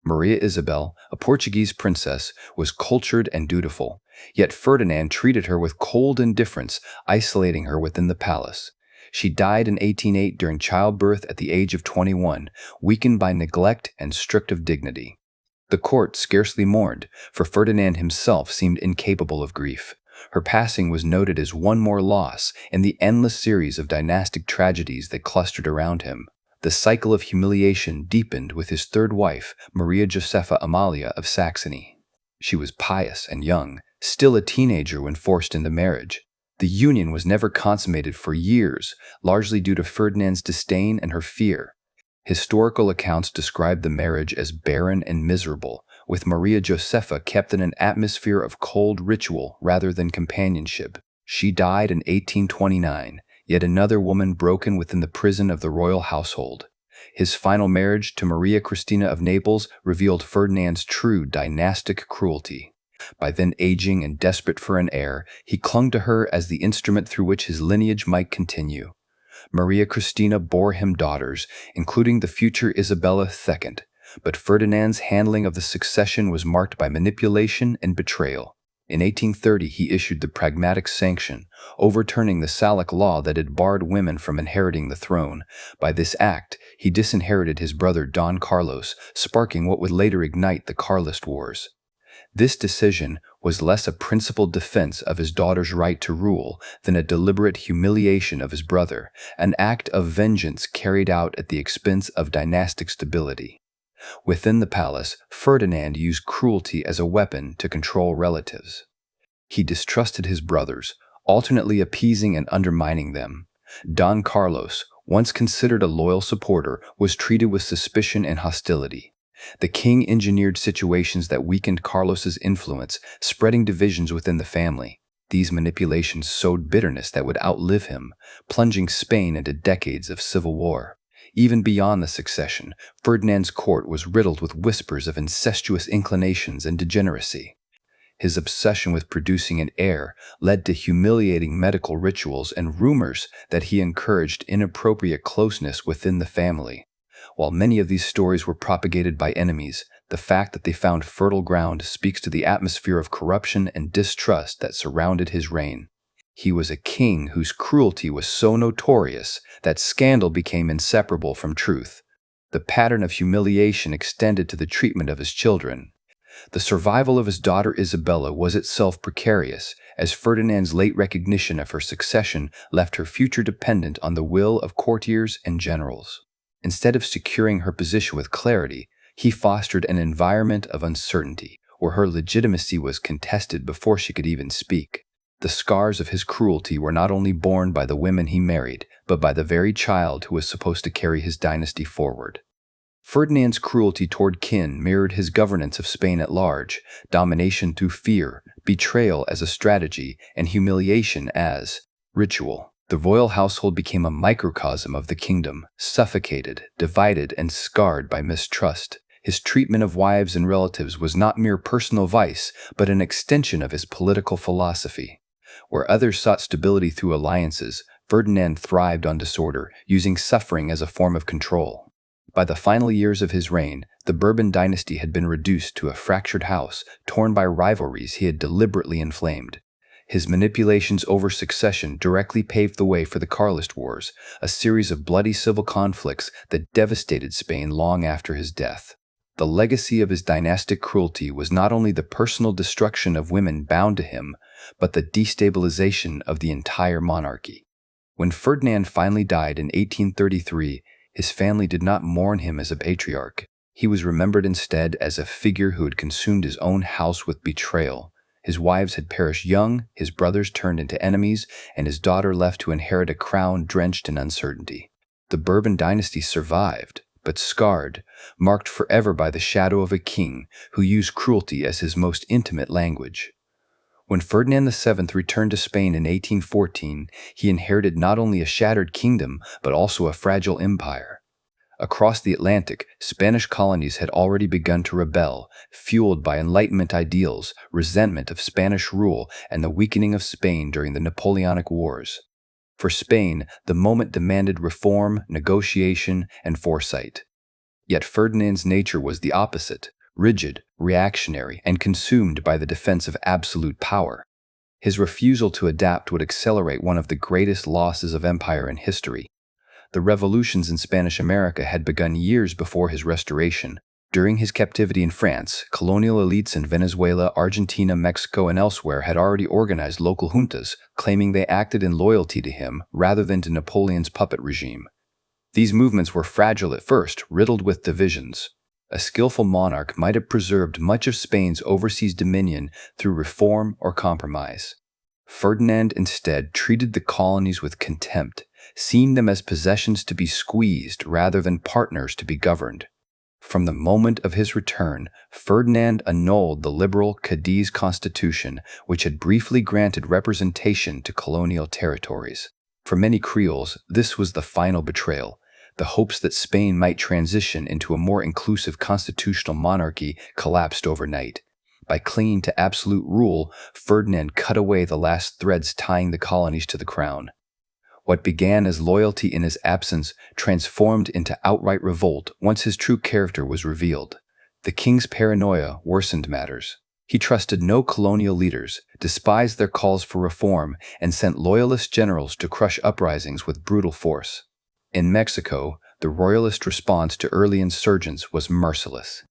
Maria Isabel, a Portuguese princess, was cultured and dutiful, yet Ferdinand treated her with cold indifference, isolating her within the palace. She died in 1808 during childbirth at the age of 21, weakened by neglect and stripped of dignity. The court scarcely mourned, for Ferdinand himself seemed incapable of grief. Her passing was noted as one more loss in the endless series of dynastic tragedies that clustered around him. The cycle of humiliation deepened with his third wife, Maria Josepha Amalia of Saxony. She was pious and young, still a teenager when forced into marriage. The union was never consummated for years, largely due to Ferdinand's disdain and her fear. Historical accounts describe the marriage as barren and miserable, with Maria Josepha kept in an atmosphere of cold ritual rather than companionship. She died in 1829, yet another woman broken within the prison of the royal household. His final marriage to Maria Cristina of Naples revealed Ferdinand's true dynastic cruelty. By then aging and desperate for an heir, he clung to her as the instrument through which his lineage might continue. Maria Cristina bore him daughters, including the future Isabella II, but Ferdinand's handling of the succession was marked by manipulation and betrayal. In 1830, he issued the Pragmatic Sanction, overturning the Salic law that had barred women from inheriting the throne. By this act, he disinherited his brother Don Carlos, sparking what would later ignite the Carlist Wars. This decision was less a principled defense of his daughter's right to rule than a deliberate humiliation of his brother, an act of vengeance carried out at the expense of dynastic stability. Within the palace, Ferdinand used cruelty as a weapon to control relatives. He distrusted his brothers, alternately appeasing and undermining them. Don Carlos, once considered a loyal supporter, was treated with suspicion and hostility. The king engineered situations that weakened Carlos's influence, spreading divisions within the family. These manipulations sowed bitterness that would outlive him, plunging Spain into decades of civil war. Even beyond the succession, Ferdinand's court was riddled with whispers of incestuous inclinations and degeneracy. His obsession with producing an heir led to humiliating medical rituals and rumors that he encouraged inappropriate closeness within the family. While many of these stories were propagated by enemies, the fact that they found fertile ground speaks to the atmosphere of corruption and distrust that surrounded his reign. He was a king whose cruelty was so notorious that scandal became inseparable from truth. The pattern of humiliation extended to the treatment of his children. The survival of his daughter Isabella was itself precarious, as Ferdinand's late recognition of her succession left her future dependent on the will of courtiers and generals. Instead of securing her position with clarity, he fostered an environment of uncertainty, where her legitimacy was contested before she could even speak. The scars of his cruelty were not only borne by the women he married, but by the very child who was supposed to carry his dynasty forward. Ferdinand's cruelty toward kin mirrored his governance of Spain at large: domination through fear, betrayal as a strategy, and humiliation as ritual. The royal household became a microcosm of the kingdom, suffocated, divided, and scarred by mistrust. His treatment of wives and relatives was not mere personal vice, but an extension of his political philosophy. Where others sought stability through alliances, Ferdinand thrived on disorder, using suffering as a form of control. By the final years of his reign, the Bourbon dynasty had been reduced to a fractured house, torn by rivalries he had deliberately inflamed. His manipulations over succession directly paved the way for the Carlist Wars, a series of bloody civil conflicts that devastated Spain long after his death. The legacy of his dynastic cruelty was not only the personal destruction of women bound to him, but the destabilization of the entire monarchy. When Ferdinand finally died in 1833, his family did not mourn him as a patriarch. He was remembered instead as a figure who had consumed his own house with betrayal. His wives had perished young, his brothers turned into enemies, and his daughter left to inherit a crown drenched in uncertainty. The Bourbon dynasty survived, but scarred, marked forever by the shadow of a king who used cruelty as his most intimate language. When Ferdinand VII returned to Spain in 1814, he inherited not only a shattered kingdom, but also a fragile empire. Across the Atlantic, Spanish colonies had already begun to rebel, fueled by Enlightenment ideals, resentment of Spanish rule, and the weakening of Spain during the Napoleonic Wars. For Spain, the moment demanded reform, negotiation, and foresight. Yet Ferdinand's nature was the opposite: rigid, reactionary, and consumed by the defense of absolute power. His refusal to adapt would accelerate one of the greatest losses of empire in history. The revolutions in Spanish America had begun years before his restoration. During his captivity in France, colonial elites in Venezuela, Argentina, Mexico, and elsewhere had already organized local juntas, claiming they acted in loyalty to him rather than to Napoleon's puppet regime. These movements were fragile at first, riddled with divisions. A skillful monarch might have preserved much of Spain's overseas dominion through reform or compromise. Ferdinand instead treated the colonies with contempt, seeing them as possessions to be squeezed rather than partners to be governed. From the moment of his return, Ferdinand annulled the liberal Cadiz constitution, which had briefly granted representation to colonial territories. For many Creoles, this was the final betrayal. The hopes that Spain might transition into a more inclusive constitutional monarchy collapsed overnight. By clinging to absolute rule, Ferdinand cut away the last threads tying the colonies to the crown. What began as loyalty in his absence transformed into outright revolt once his true character was revealed. The king's paranoia worsened matters. He trusted no colonial leaders, despised their calls for reform, and sent loyalist generals to crush uprisings with brutal force. In Mexico, the royalist response to early insurgents was merciless.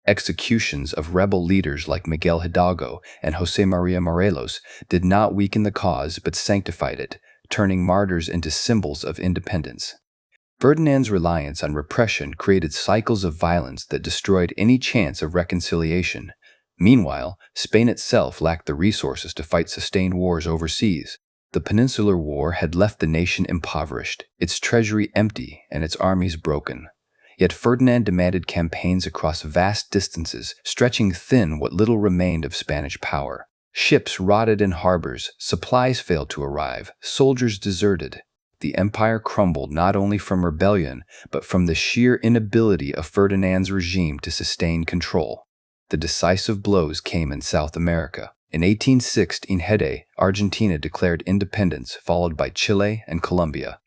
Executions of rebel leaders like Miguel Hidalgo and José María Morelos did not weaken the cause but sanctified it, turning martyrs into symbols of independence. Ferdinand's reliance on repression created cycles of violence that destroyed any chance of reconciliation. Meanwhile, Spain itself lacked the resources to fight sustained wars overseas. The Peninsular War had left the nation impoverished, its treasury empty, and its armies broken. Yet Ferdinand demanded campaigns across vast distances, stretching thin what little remained of Spanish power. Ships rotted in harbors, supplies failed to arrive, soldiers deserted. The empire crumbled not only from rebellion, but from the sheer inability of Ferdinand's regime to sustain control. The decisive blows came in South America. In 1816, Argentina declared independence, followed by Chile and Colombia.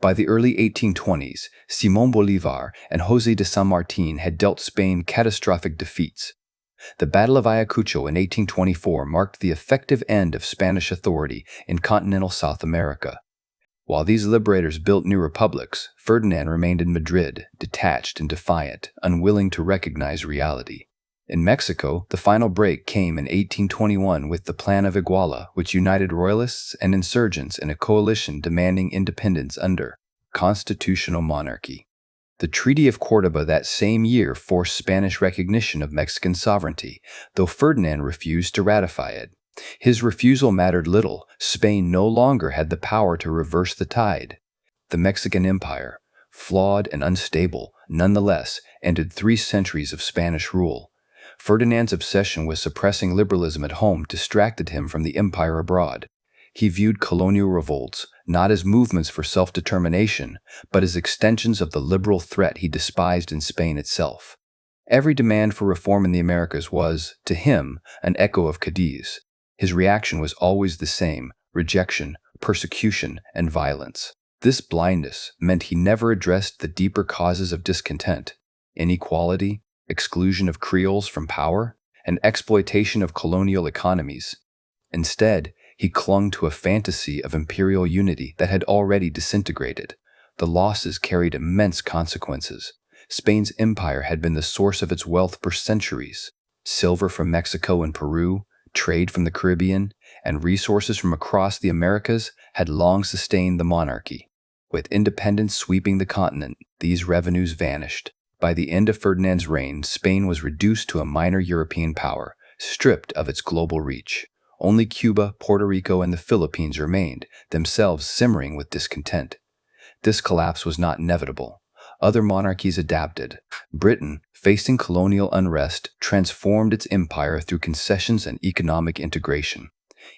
By the early 1820s, Simón Bolívar and José de San Martín had dealt Spain catastrophic defeats. The Battle of Ayacucho in 1824 marked the effective end of Spanish authority in continental South America. While these liberators built new republics, Ferdinand remained in Madrid, detached and defiant, unwilling to recognize reality. In Mexico, the final break came in 1821 with the Plan of Iguala, which united royalists and insurgents in a coalition demanding independence under constitutional monarchy. The Treaty of Córdoba that same year forced Spanish recognition of Mexican sovereignty, though Ferdinand refused to ratify it. His refusal mattered little. Spain no longer had the power to reverse the tide. The Mexican Empire, flawed and unstable, nonetheless, ended 3 centuries of Spanish rule. Ferdinand's obsession with suppressing liberalism at home distracted him from the empire abroad. He viewed colonial revolts not as movements for self-determination, but as extensions of the liberal threat he despised in Spain itself. Every demand for reform in the Americas was, to him, an echo of Cadiz. His reaction was always the same: rejection, persecution, and violence. This blindness meant he never addressed the deeper causes of discontent: inequality, exclusion of Creoles from power, and exploitation of colonial economies. Instead, he clung to a fantasy of imperial unity that had already disintegrated. The losses carried immense consequences. Spain's empire had been the source of its wealth for centuries. Silver from Mexico and Peru, trade from the Caribbean, and resources from across the Americas had long sustained the monarchy. With independence sweeping the continent, these revenues vanished. By the end of Ferdinand's reign, Spain was reduced to a minor European power, stripped of its global reach. Only Cuba, Puerto Rico, and the Philippines remained, themselves simmering with discontent. This collapse was not inevitable. Other monarchies adapted. Britain, facing colonial unrest, transformed its empire through concessions and economic integration.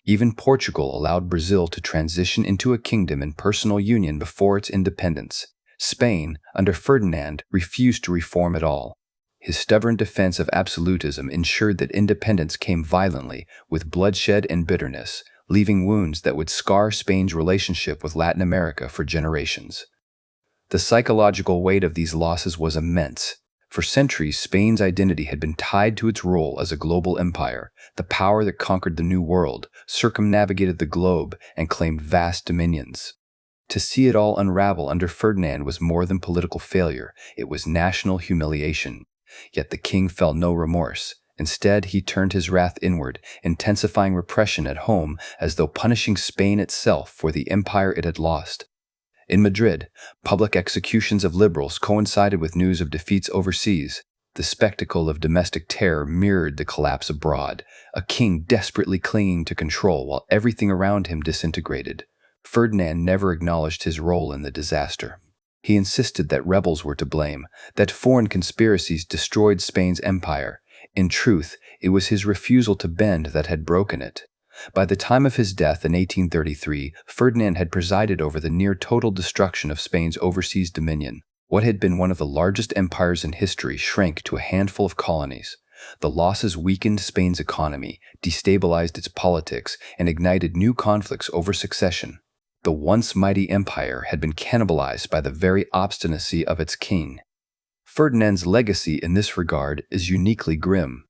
Even Portugal allowed Brazil to transition into a kingdom in personal union before its independence. Spain, under Ferdinand, refused to reform at all. His stubborn defense of absolutism ensured that independence came violently, with bloodshed and bitterness, leaving wounds that would scar Spain's relationship with Latin America for generations. The psychological weight of these losses was immense. For centuries, Spain's identity had been tied to its role as a global empire, the power that conquered the New World, circumnavigated the globe, and claimed vast dominions. To see it all unravel under Ferdinand was more than political failure, it was national humiliation. Yet the king felt no remorse. Instead, he turned his wrath inward, intensifying repression at home as though punishing Spain itself for the empire it had lost. In Madrid, public executions of liberals coincided with news of defeats overseas. The spectacle of domestic terror mirrored the collapse abroad, a king desperately clinging to control while everything around him disintegrated. Ferdinand never acknowledged his role in the disaster. He insisted that rebels were to blame, that foreign conspiracies destroyed Spain's empire. In truth, it was his refusal to bend that had broken it. By the time of his death in 1833, Ferdinand had presided over the near-total destruction of Spain's overseas dominion. What had been one of the largest empires in history shrank to a handful of colonies. The losses weakened Spain's economy, destabilized its politics, and ignited new conflicts over succession. The once mighty empire had been cannibalized by the very obstinacy of its king. Ferdinand's legacy in this regard is uniquely grim.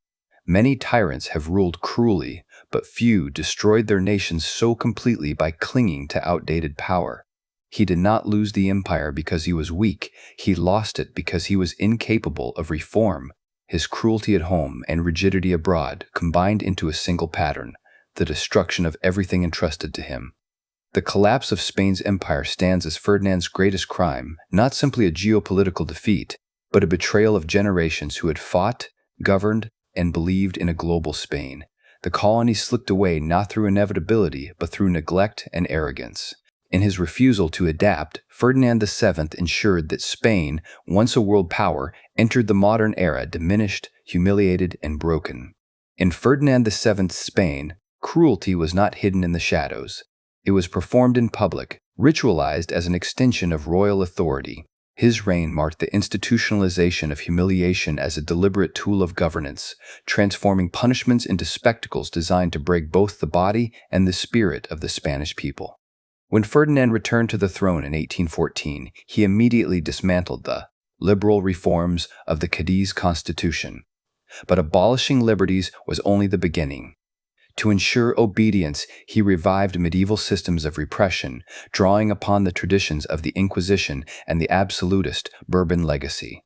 Many tyrants have ruled cruelly, but few destroyed their nations so completely by clinging to outdated power. He did not lose the empire because he was weak, he lost it because he was incapable of reform. His cruelty at home and rigidity abroad combined into a single pattern, the destruction of everything entrusted to him. The collapse of Spain's empire stands as Ferdinand's greatest crime, not simply a geopolitical defeat, but a betrayal of generations who had fought, governed, and believed in a global Spain. The colonies slipped away not through inevitability, but through neglect and arrogance. In his refusal to adapt, Ferdinand VII ensured that Spain, once a world power, entered the modern era diminished, humiliated, and broken. In Ferdinand VII's Spain, cruelty was not hidden in the shadows. It was performed in public, ritualized as an extension of royal authority. His reign marked the institutionalization of humiliation as a deliberate tool of governance, transforming punishments into spectacles designed to break both the body and the spirit of the Spanish people. When Ferdinand returned to the throne in 1814, he immediately dismantled the liberal reforms of the Cadiz Constitution. But abolishing liberties was only the beginning. To ensure obedience, he revived medieval systems of repression, drawing upon the traditions of the Inquisition and the absolutist Bourbon legacy.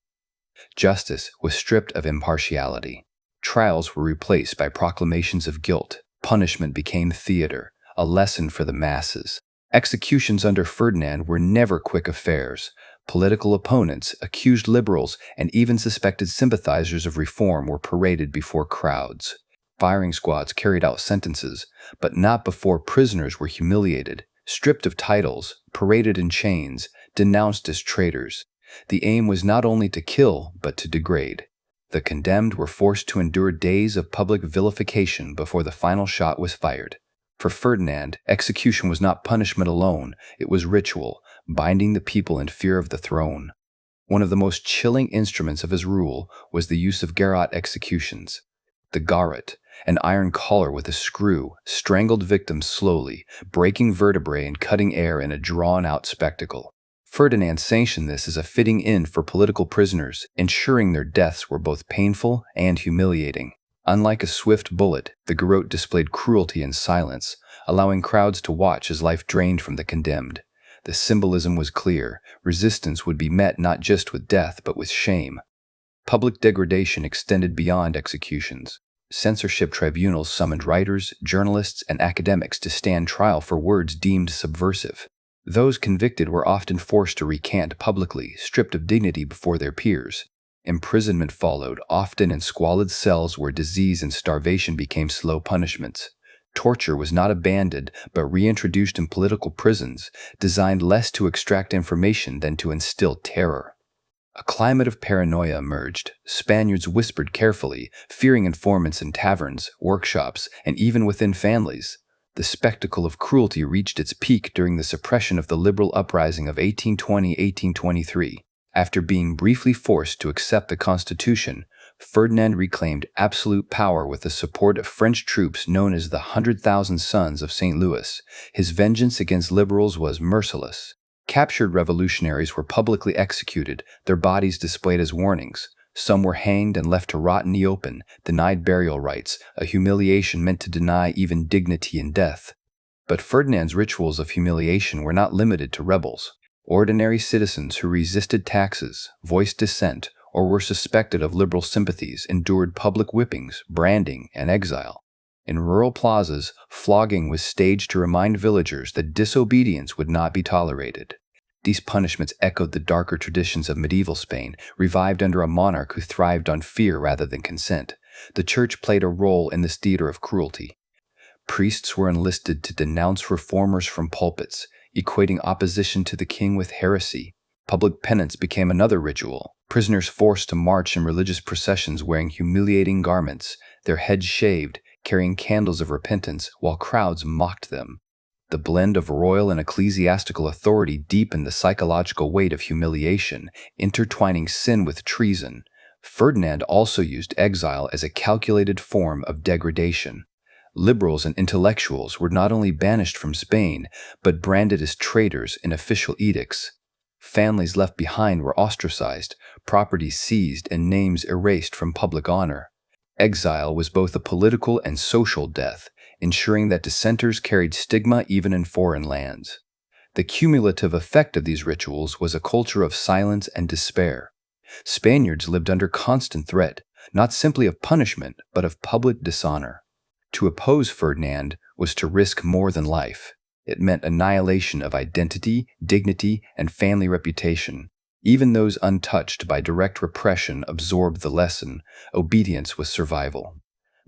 Justice was stripped of impartiality. Trials were replaced by proclamations of guilt. Punishment became theater, a lesson for the masses. Executions under Ferdinand were never quick affairs. Political opponents, accused liberals, and even suspected sympathizers of reform were paraded before crowds. Firing squads carried out sentences, but not before prisoners were humiliated, stripped of titles, paraded in chains, denounced as traitors. The aim was not only to kill, but to degrade. The condemned were forced to endure days of public vilification before the final shot was fired. For Ferdinand, execution was not punishment alone, it was ritual, binding the people in fear of the throne. One of the most chilling instruments of his rule was the use of garrote executions. The garrote, an iron collar with a screw, strangled victims slowly, breaking vertebrae and cutting air in a drawn-out spectacle. Ferdinand sanctioned this as a fitting end for political prisoners, ensuring their deaths were both painful and humiliating. Unlike a swift bullet, the garrote displayed cruelty in silence, allowing crowds to watch as life drained from the condemned. The symbolism was clear. Resistance would be met not just with death, but with shame. Public degradation extended beyond executions. Censorship tribunals summoned writers, journalists, and academics to stand trial for words deemed subversive. Those convicted were often forced to recant publicly, stripped of dignity before their peers. Imprisonment followed, often in squalid cells where disease and starvation became slow punishments. Torture was not abandoned, but reintroduced in political prisons, designed less to extract information than to instill terror. A climate of paranoia emerged. Spaniards whispered carefully, fearing informants in taverns, workshops, and even within families. The spectacle of cruelty reached its peak during the suppression of the liberal uprising of 1820-1823. After being briefly forced to accept the Constitution, Ferdinand reclaimed absolute power with the support of French troops known as the 100,000 Sons of St. Louis. His vengeance against liberals was merciless. Captured revolutionaries were publicly executed, their bodies displayed as warnings. Some were hanged and left to rot in the open, denied burial rites, a humiliation meant to deny even dignity in death. But Ferdinand's rituals of humiliation were not limited to rebels. Ordinary citizens who resisted taxes, voiced dissent, or were suspected of liberal sympathies endured public whippings, branding, and exile. In rural plazas, flogging was staged to remind villagers that disobedience would not be tolerated. These punishments echoed the darker traditions of medieval Spain, revived under a monarch who thrived on fear rather than consent. The church played a role in this theater of cruelty. Priests were enlisted to denounce reformers from pulpits, equating opposition to the king with heresy. Public penance became another ritual. Prisoners forced to march in religious processions wearing humiliating garments, their heads shaved, carrying candles of repentance, while crowds mocked them. The blend of royal and ecclesiastical authority deepened the psychological weight of humiliation, intertwining sin with treason. Ferdinand also used exile as a calculated form of degradation. Liberals and intellectuals were not only banished from Spain, but branded as traitors in official edicts. Families left behind were ostracized, property seized, and names erased from public honor. Exile was both a political and social death, ensuring that dissenters carried stigma even in foreign lands. The cumulative effect of these rituals was a culture of silence and despair. Spaniards lived under constant threat, not simply of punishment, but of public dishonor. To oppose Ferdinand was to risk more than life. It meant annihilation of identity, dignity, and family reputation. Even those untouched by direct repression absorbed the lesson: obedience was survival.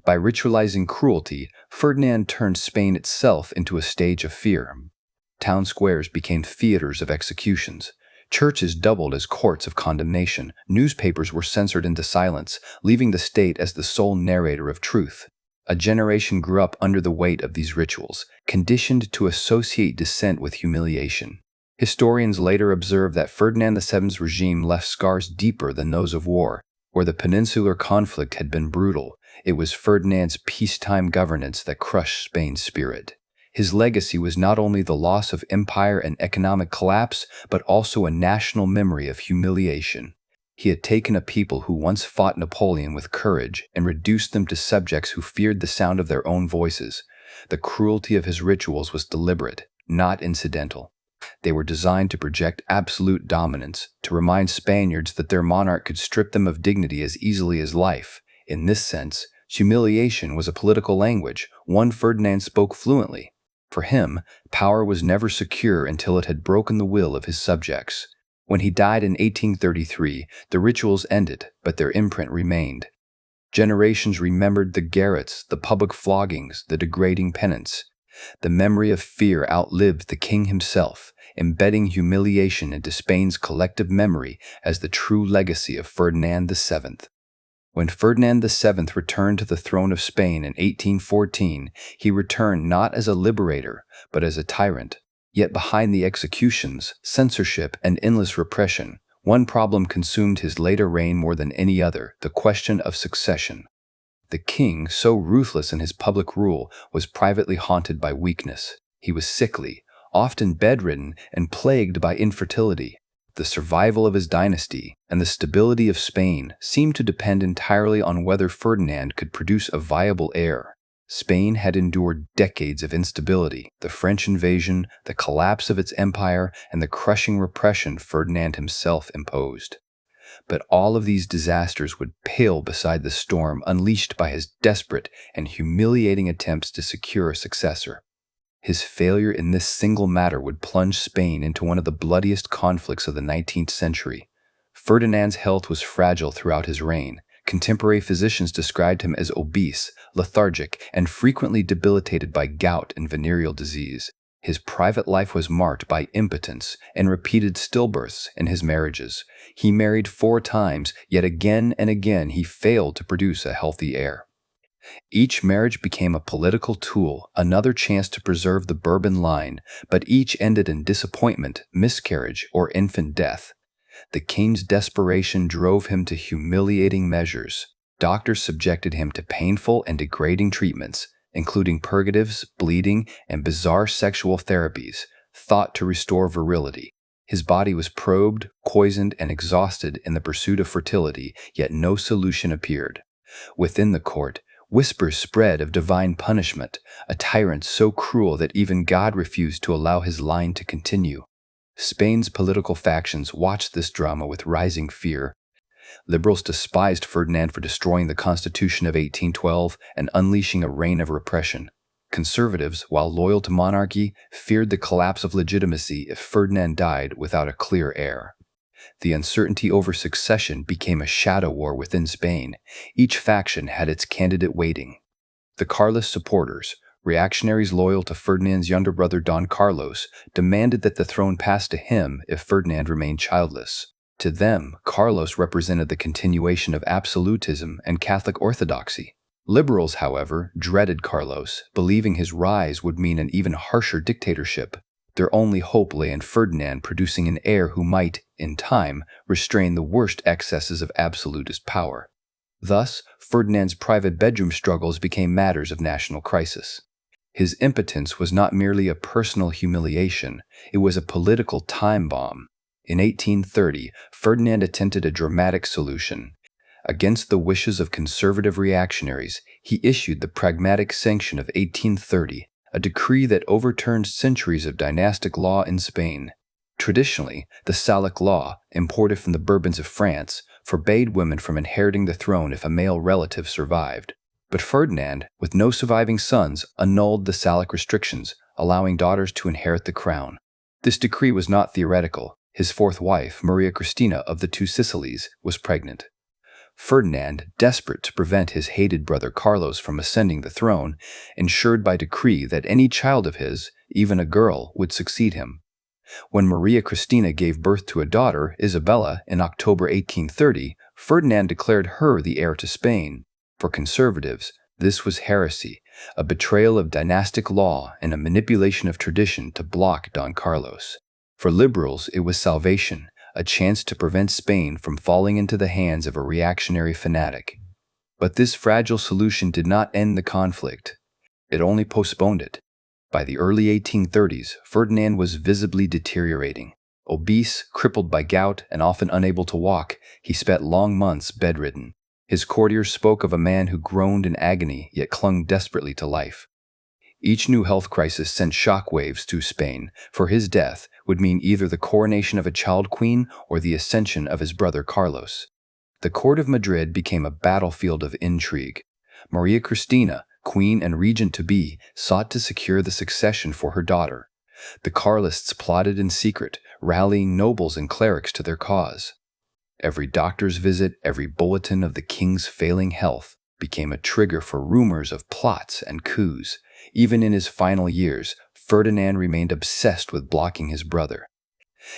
By ritualizing cruelty, Ferdinand turned Spain itself into a stage of fear. Town squares became theaters of executions. Churches doubled as courts of condemnation. Newspapers were censored into silence, leaving the state as the sole narrator of truth. A generation grew up under the weight of these rituals, conditioned to associate dissent with humiliation. Historians later observed that Ferdinand VII's regime left scars deeper than those of war. Where the peninsular conflict had been brutal, it was Ferdinand's peacetime governance that crushed Spain's spirit. His legacy was not only the loss of empire and economic collapse, but also a national memory of humiliation. He had taken a people who once fought Napoleon with courage and reduced them to subjects who feared the sound of their own voices. The cruelty of his rituals was deliberate, not incidental. They were designed to project absolute dominance, to remind Spaniards that their monarch could strip them of dignity as easily as life. In this sense, humiliation was a political language, one Ferdinand spoke fluently. For him, power was never secure until it had broken the will of his subjects. When he died in 1833, the rituals ended, but their imprint remained. Generations remembered the garrets, the public floggings, the degrading penance. The memory of fear outlived the king himself, embedding humiliation into Spain's collective memory as the true legacy of Ferdinand VII. When Ferdinand VII returned to the throne of Spain in 1814, he returned not as a liberator, but as a tyrant. Yet behind the executions, censorship, and endless repression, one problem consumed his later reign more than any other: the question of succession. The king, so ruthless in his public rule, was privately haunted by weakness. He was sickly, often bedridden, and plagued by infertility. The survival of his dynasty and the stability of Spain seemed to depend entirely on whether Ferdinand could produce a viable heir. Spain had endured decades of instability: the French invasion, the collapse of its empire, and the crushing repression Ferdinand himself imposed. But all of these disasters would pale beside the storm unleashed by his desperate and humiliating attempts to secure a successor. His failure in this single matter would plunge Spain into one of the bloodiest conflicts of the 19th century. Ferdinand's health was fragile throughout his reign. Contemporary physicians described him as obese, lethargic, and frequently debilitated by gout and venereal disease. His private life was marked by impotence and repeated stillbirths in his marriages. He married 4 times, yet again and again he failed to produce a healthy heir. Each marriage became a political tool, another chance to preserve the Bourbon line, but each ended in disappointment, miscarriage, or infant death. The king's desperation drove him to humiliating measures. Doctors subjected him to painful and degrading treatments, including purgatives, bleeding, and bizarre sexual therapies, thought to restore virility. His body was probed, poisoned, and exhausted in the pursuit of fertility, yet no solution appeared. Within the court, whispers spread of divine punishment, a tyrant so cruel that even God refused to allow his line to continue. Spain's political factions watched this drama with rising fear. Liberals despised Ferdinand for destroying the Constitution of 1812 and unleashing a reign of repression. Conservatives, while loyal to monarchy, feared the collapse of legitimacy if Ferdinand died without a clear heir. The uncertainty over succession became a shadow war within Spain. Each faction had its candidate waiting. The Carlist supporters, reactionaries loyal to Ferdinand's younger brother Don Carlos, demanded that the throne pass to him if Ferdinand remained childless. To them, Carlos represented the continuation of absolutism and Catholic orthodoxy. Liberals, however, dreaded Carlos, believing his rise would mean an even harsher dictatorship. Their only hope lay in Ferdinand producing an heir who might, in time, restrain the worst excesses of absolutist power. Thus, Ferdinand's private bedroom struggles became matters of national crisis. His impotence was not merely a personal humiliation, it was a political time bomb. In 1830, Ferdinand attempted a dramatic solution. Against the wishes of conservative reactionaries, he issued the Pragmatic Sanction of 1830, a decree that overturned centuries of dynastic law in Spain. Traditionally, the Salic law, imported from the Bourbons of France, forbade women from inheriting the throne if a male relative survived. But Ferdinand, with no surviving sons, annulled the Salic restrictions, allowing daughters to inherit the crown. This decree was not theoretical. His fourth wife, Maria Cristina of the Two Sicilies, was pregnant. Ferdinand, desperate to prevent his hated brother Carlos from ascending the throne, ensured by decree that any child of his, even a girl, would succeed him. When Maria Cristina gave birth to a daughter, Isabella, in October 1830, Ferdinand declared her the heir to Spain. For conservatives, this was heresy, a betrayal of dynastic law and a manipulation of tradition to block Don Carlos. For liberals, it was salvation, a chance to prevent Spain from falling into the hands of a reactionary fanatic. But this fragile solution did not end the conflict. It only postponed it. By the early 1830s, Ferdinand was visibly deteriorating. Obese, crippled by gout, and often unable to walk, he spent long months bedridden. His courtiers spoke of a man who groaned in agony yet clung desperately to life. Each new health crisis sent shockwaves through Spain, for his death would mean either the coronation of a child queen or the ascension of his brother Carlos. The court of Madrid became a battlefield of intrigue. Maria Cristina, queen and regent-to-be, sought to secure the succession for her daughter. The Carlists plotted in secret, rallying nobles and clerics to their cause. Every doctor's visit, every bulletin of the king's failing health, became a trigger for rumors of plots and coups. Even in his final years, Ferdinand remained obsessed with blocking his brother.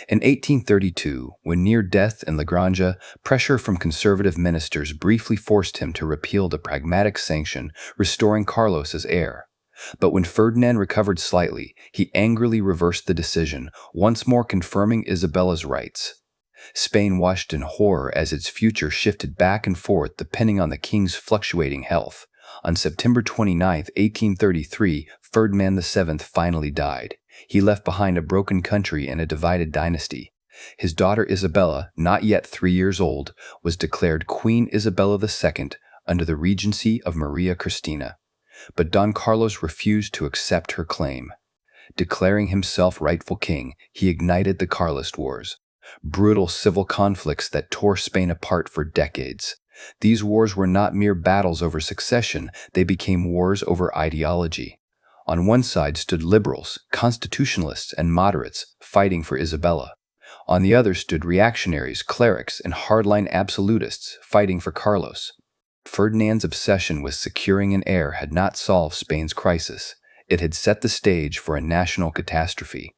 In 1832, when near death in La Granja, pressure from conservative ministers briefly forced him to repeal the Pragmatic Sanction, restoring Carlos as heir. But when Ferdinand recovered slightly, he angrily reversed the decision, once more confirming Isabella's rights. Spain watched in horror as its future shifted back and forth depending on the king's fluctuating health. On September 29, 1833, Ferdinand VII finally died. He left behind a broken country and a divided dynasty. His daughter Isabella, not yet 3 years old, was declared Queen Isabella II under the regency of Maria Cristina. But Don Carlos refused to accept her claim. Declaring himself rightful king, he ignited the Carlist Wars, brutal civil conflicts that tore Spain apart for decades. These wars were not mere battles over succession, they became wars over ideology. On one side stood liberals, constitutionalists, and moderates, fighting for Isabella. On the other stood reactionaries, clerics, and hardline absolutists, fighting for Carlos. Ferdinand's obsession with securing an heir had not solved Spain's crisis. It had set the stage for a national catastrophe.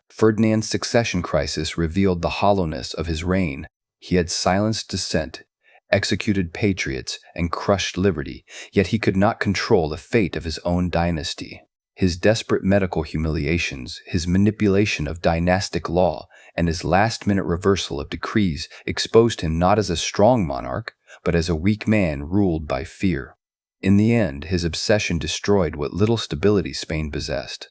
Ferdinand's succession crisis revealed the hollowness of his reign. He had silenced dissent, executed patriots, and crushed liberty, yet he could not control the fate of his own dynasty. His desperate medical humiliations, his manipulation of dynastic law, and his last-minute reversal of decrees exposed him not as a strong monarch, but as a weak man ruled by fear. In the end, his obsession destroyed what little stability Spain possessed.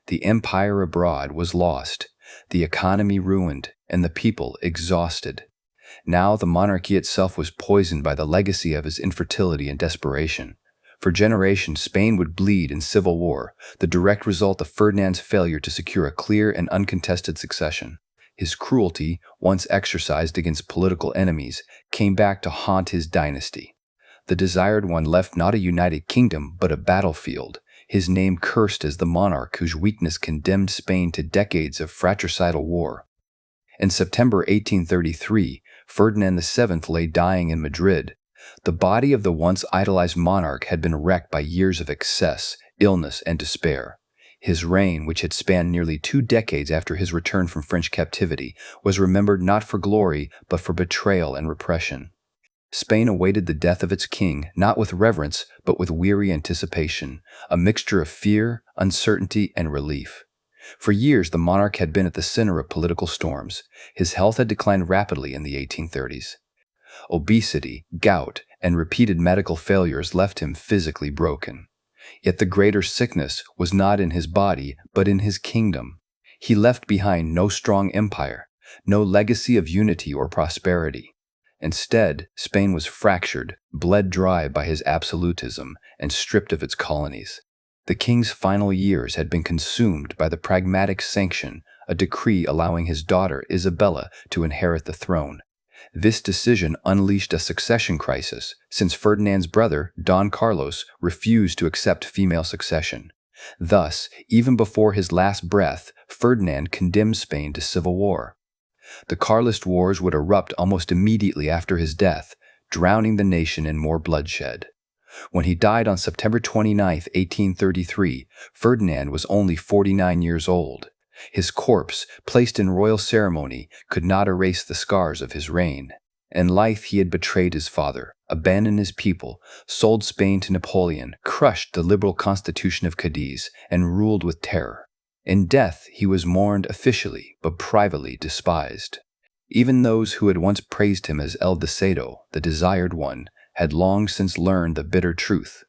The empire abroad was lost, the economy ruined, and the people exhausted. Now the monarchy itself was poisoned by the legacy of his infertility and desperation. For generations, Spain would bleed in civil war, the direct result of Ferdinand's failure to secure a clear and uncontested succession. His cruelty, once exercised against political enemies, came back to haunt his dynasty. The Desired One left not a united kingdom, but a battlefield, his name cursed as the monarch whose weakness condemned Spain to decades of fratricidal war. In September 1833, Ferdinand VII lay dying in Madrid. The body of the once idolized monarch had been wrecked by years of excess, illness, and despair. His reign, which had spanned nearly 2 decades after his return from French captivity, was remembered not for glory, but for betrayal and repression. Spain awaited the death of its king, not with reverence, but with weary anticipation, a mixture of fear, uncertainty, and relief. For years, the monarch had been at the center of political storms. His health had declined rapidly in the 1830s. Obesity, gout, and repeated medical failures left him physically broken. Yet the greater sickness was not in his body, but in his kingdom. He left behind no strong empire, no legacy of unity or prosperity. Instead, Spain was fractured, bled dry by his absolutism, and stripped of its colonies. The king's final years had been consumed by the Pragmatic Sanction, a decree allowing his daughter Isabella to inherit the throne. This decision unleashed a succession crisis, since Ferdinand's brother, Don Carlos, refused to accept female succession. Thus, even before his last breath, Ferdinand condemned Spain to civil war. The Carlist Wars would erupt almost immediately after his death, drowning the nation in more bloodshed. When he died on September 29, 1833, Ferdinand was only 49 years old. His corpse, placed in royal ceremony, could not erase the scars of his reign. In life he had betrayed his father, abandoned his people, sold Spain to Napoleon, crushed the liberal constitution of Cadiz, and ruled with terror. In death he was mourned officially, but privately despised. Even those who had once praised him as El Deseado, the Desired One, had long since learned the bitter truth.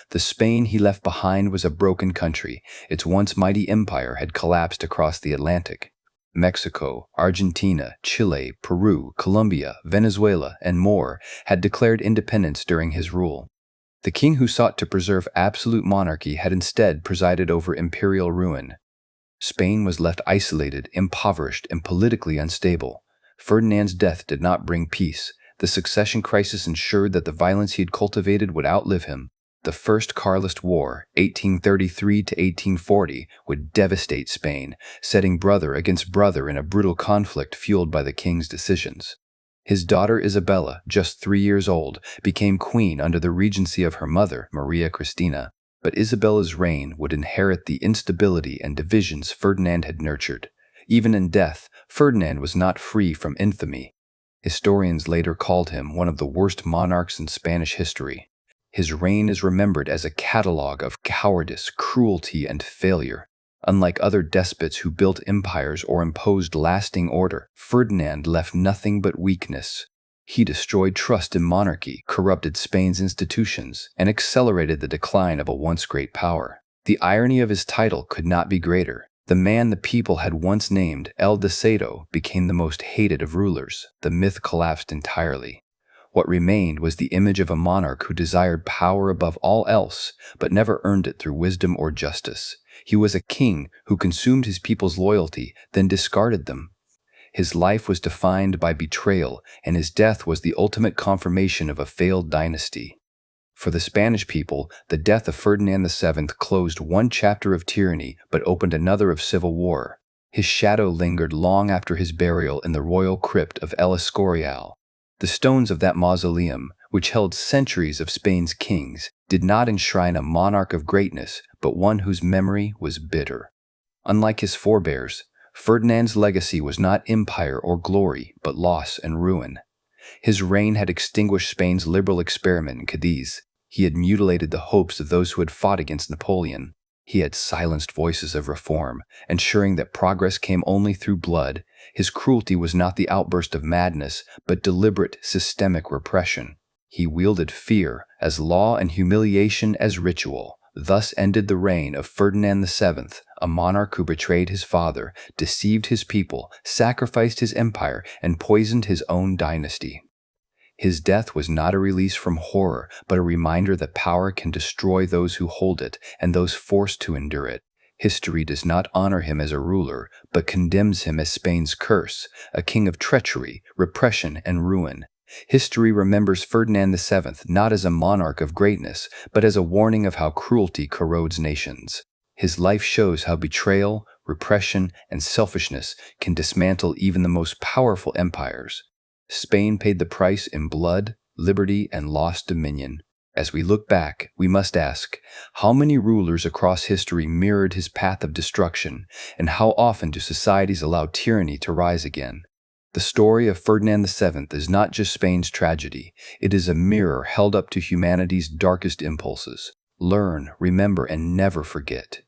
The Spain he left behind was a broken country. Its once mighty empire had collapsed across the Atlantic. Mexico, Argentina, Chile, Peru, Colombia, Venezuela, and more had declared independence during his rule. The king who sought to preserve absolute monarchy had instead presided over imperial ruin. Spain was left isolated, impoverished, and politically unstable. Ferdinand's death did not bring peace. The succession crisis ensured that the violence he had cultivated would outlive him. The First Carlist War, 1833 to 1840, would devastate Spain, setting brother against brother in a brutal conflict fueled by the king's decisions. His daughter Isabella, just 3 years old, became queen under the regency of her mother, Maria Cristina. But Isabella's reign would inherit the instability and divisions Ferdinand had nurtured. Even in death, Ferdinand was not free from infamy. Historians later called him one of the worst monarchs in Spanish history. His reign is remembered as a catalogue of cowardice, cruelty, and failure. Unlike other despots who built empires or imposed lasting order, Ferdinand left nothing but weakness. He destroyed trust in monarchy, corrupted Spain's institutions, and accelerated the decline of a once great power. The irony of his title could not be greater. The man the people had once named El Deseado became the most hated of rulers. The myth collapsed entirely. What remained was the image of a monarch who desired power above all else, but never earned it through wisdom or justice. He was a king who consumed his people's loyalty, then discarded them. His life was defined by betrayal, and his death was the ultimate confirmation of a failed dynasty. For the Spanish people, the death of Ferdinand VII closed one chapter of tyranny but opened another of civil war. His shadow lingered long after his burial in the royal crypt of El Escorial. The stones of that mausoleum, which held centuries of Spain's kings, did not enshrine a monarch of greatness, but one whose memory was bitter. Unlike his forebears, Ferdinand's legacy was not empire or glory, but loss and ruin. His reign had extinguished Spain's liberal experiment in Cadiz. He had mutilated the hopes of those who had fought against Napoleon. He had silenced voices of reform, ensuring that progress came only through blood. His cruelty was not the outburst of madness, but deliberate, systemic repression. He wielded fear as law and humiliation as ritual. Thus ended the reign of Ferdinand VII, a monarch who betrayed his father, deceived his people, sacrificed his empire, and poisoned his own dynasty. His death was not a release from horror, but a reminder that power can destroy those who hold it and those forced to endure it. History does not honor him as a ruler, but condemns him as Spain's curse, a king of treachery, repression, and ruin. History remembers Ferdinand VII not as a monarch of greatness, but as a warning of how cruelty corrodes nations. His life shows how betrayal, repression, and selfishness can dismantle even the most powerful empires. Spain paid the price in blood, liberty, and lost dominion. As we look back, we must ask, how many rulers across history mirrored his path of destruction, and how often do societies allow tyranny to rise again? The story of Ferdinand VII is not just Spain's tragedy, it is a mirror held up to humanity's darkest impulses. Learn, remember, and never forget.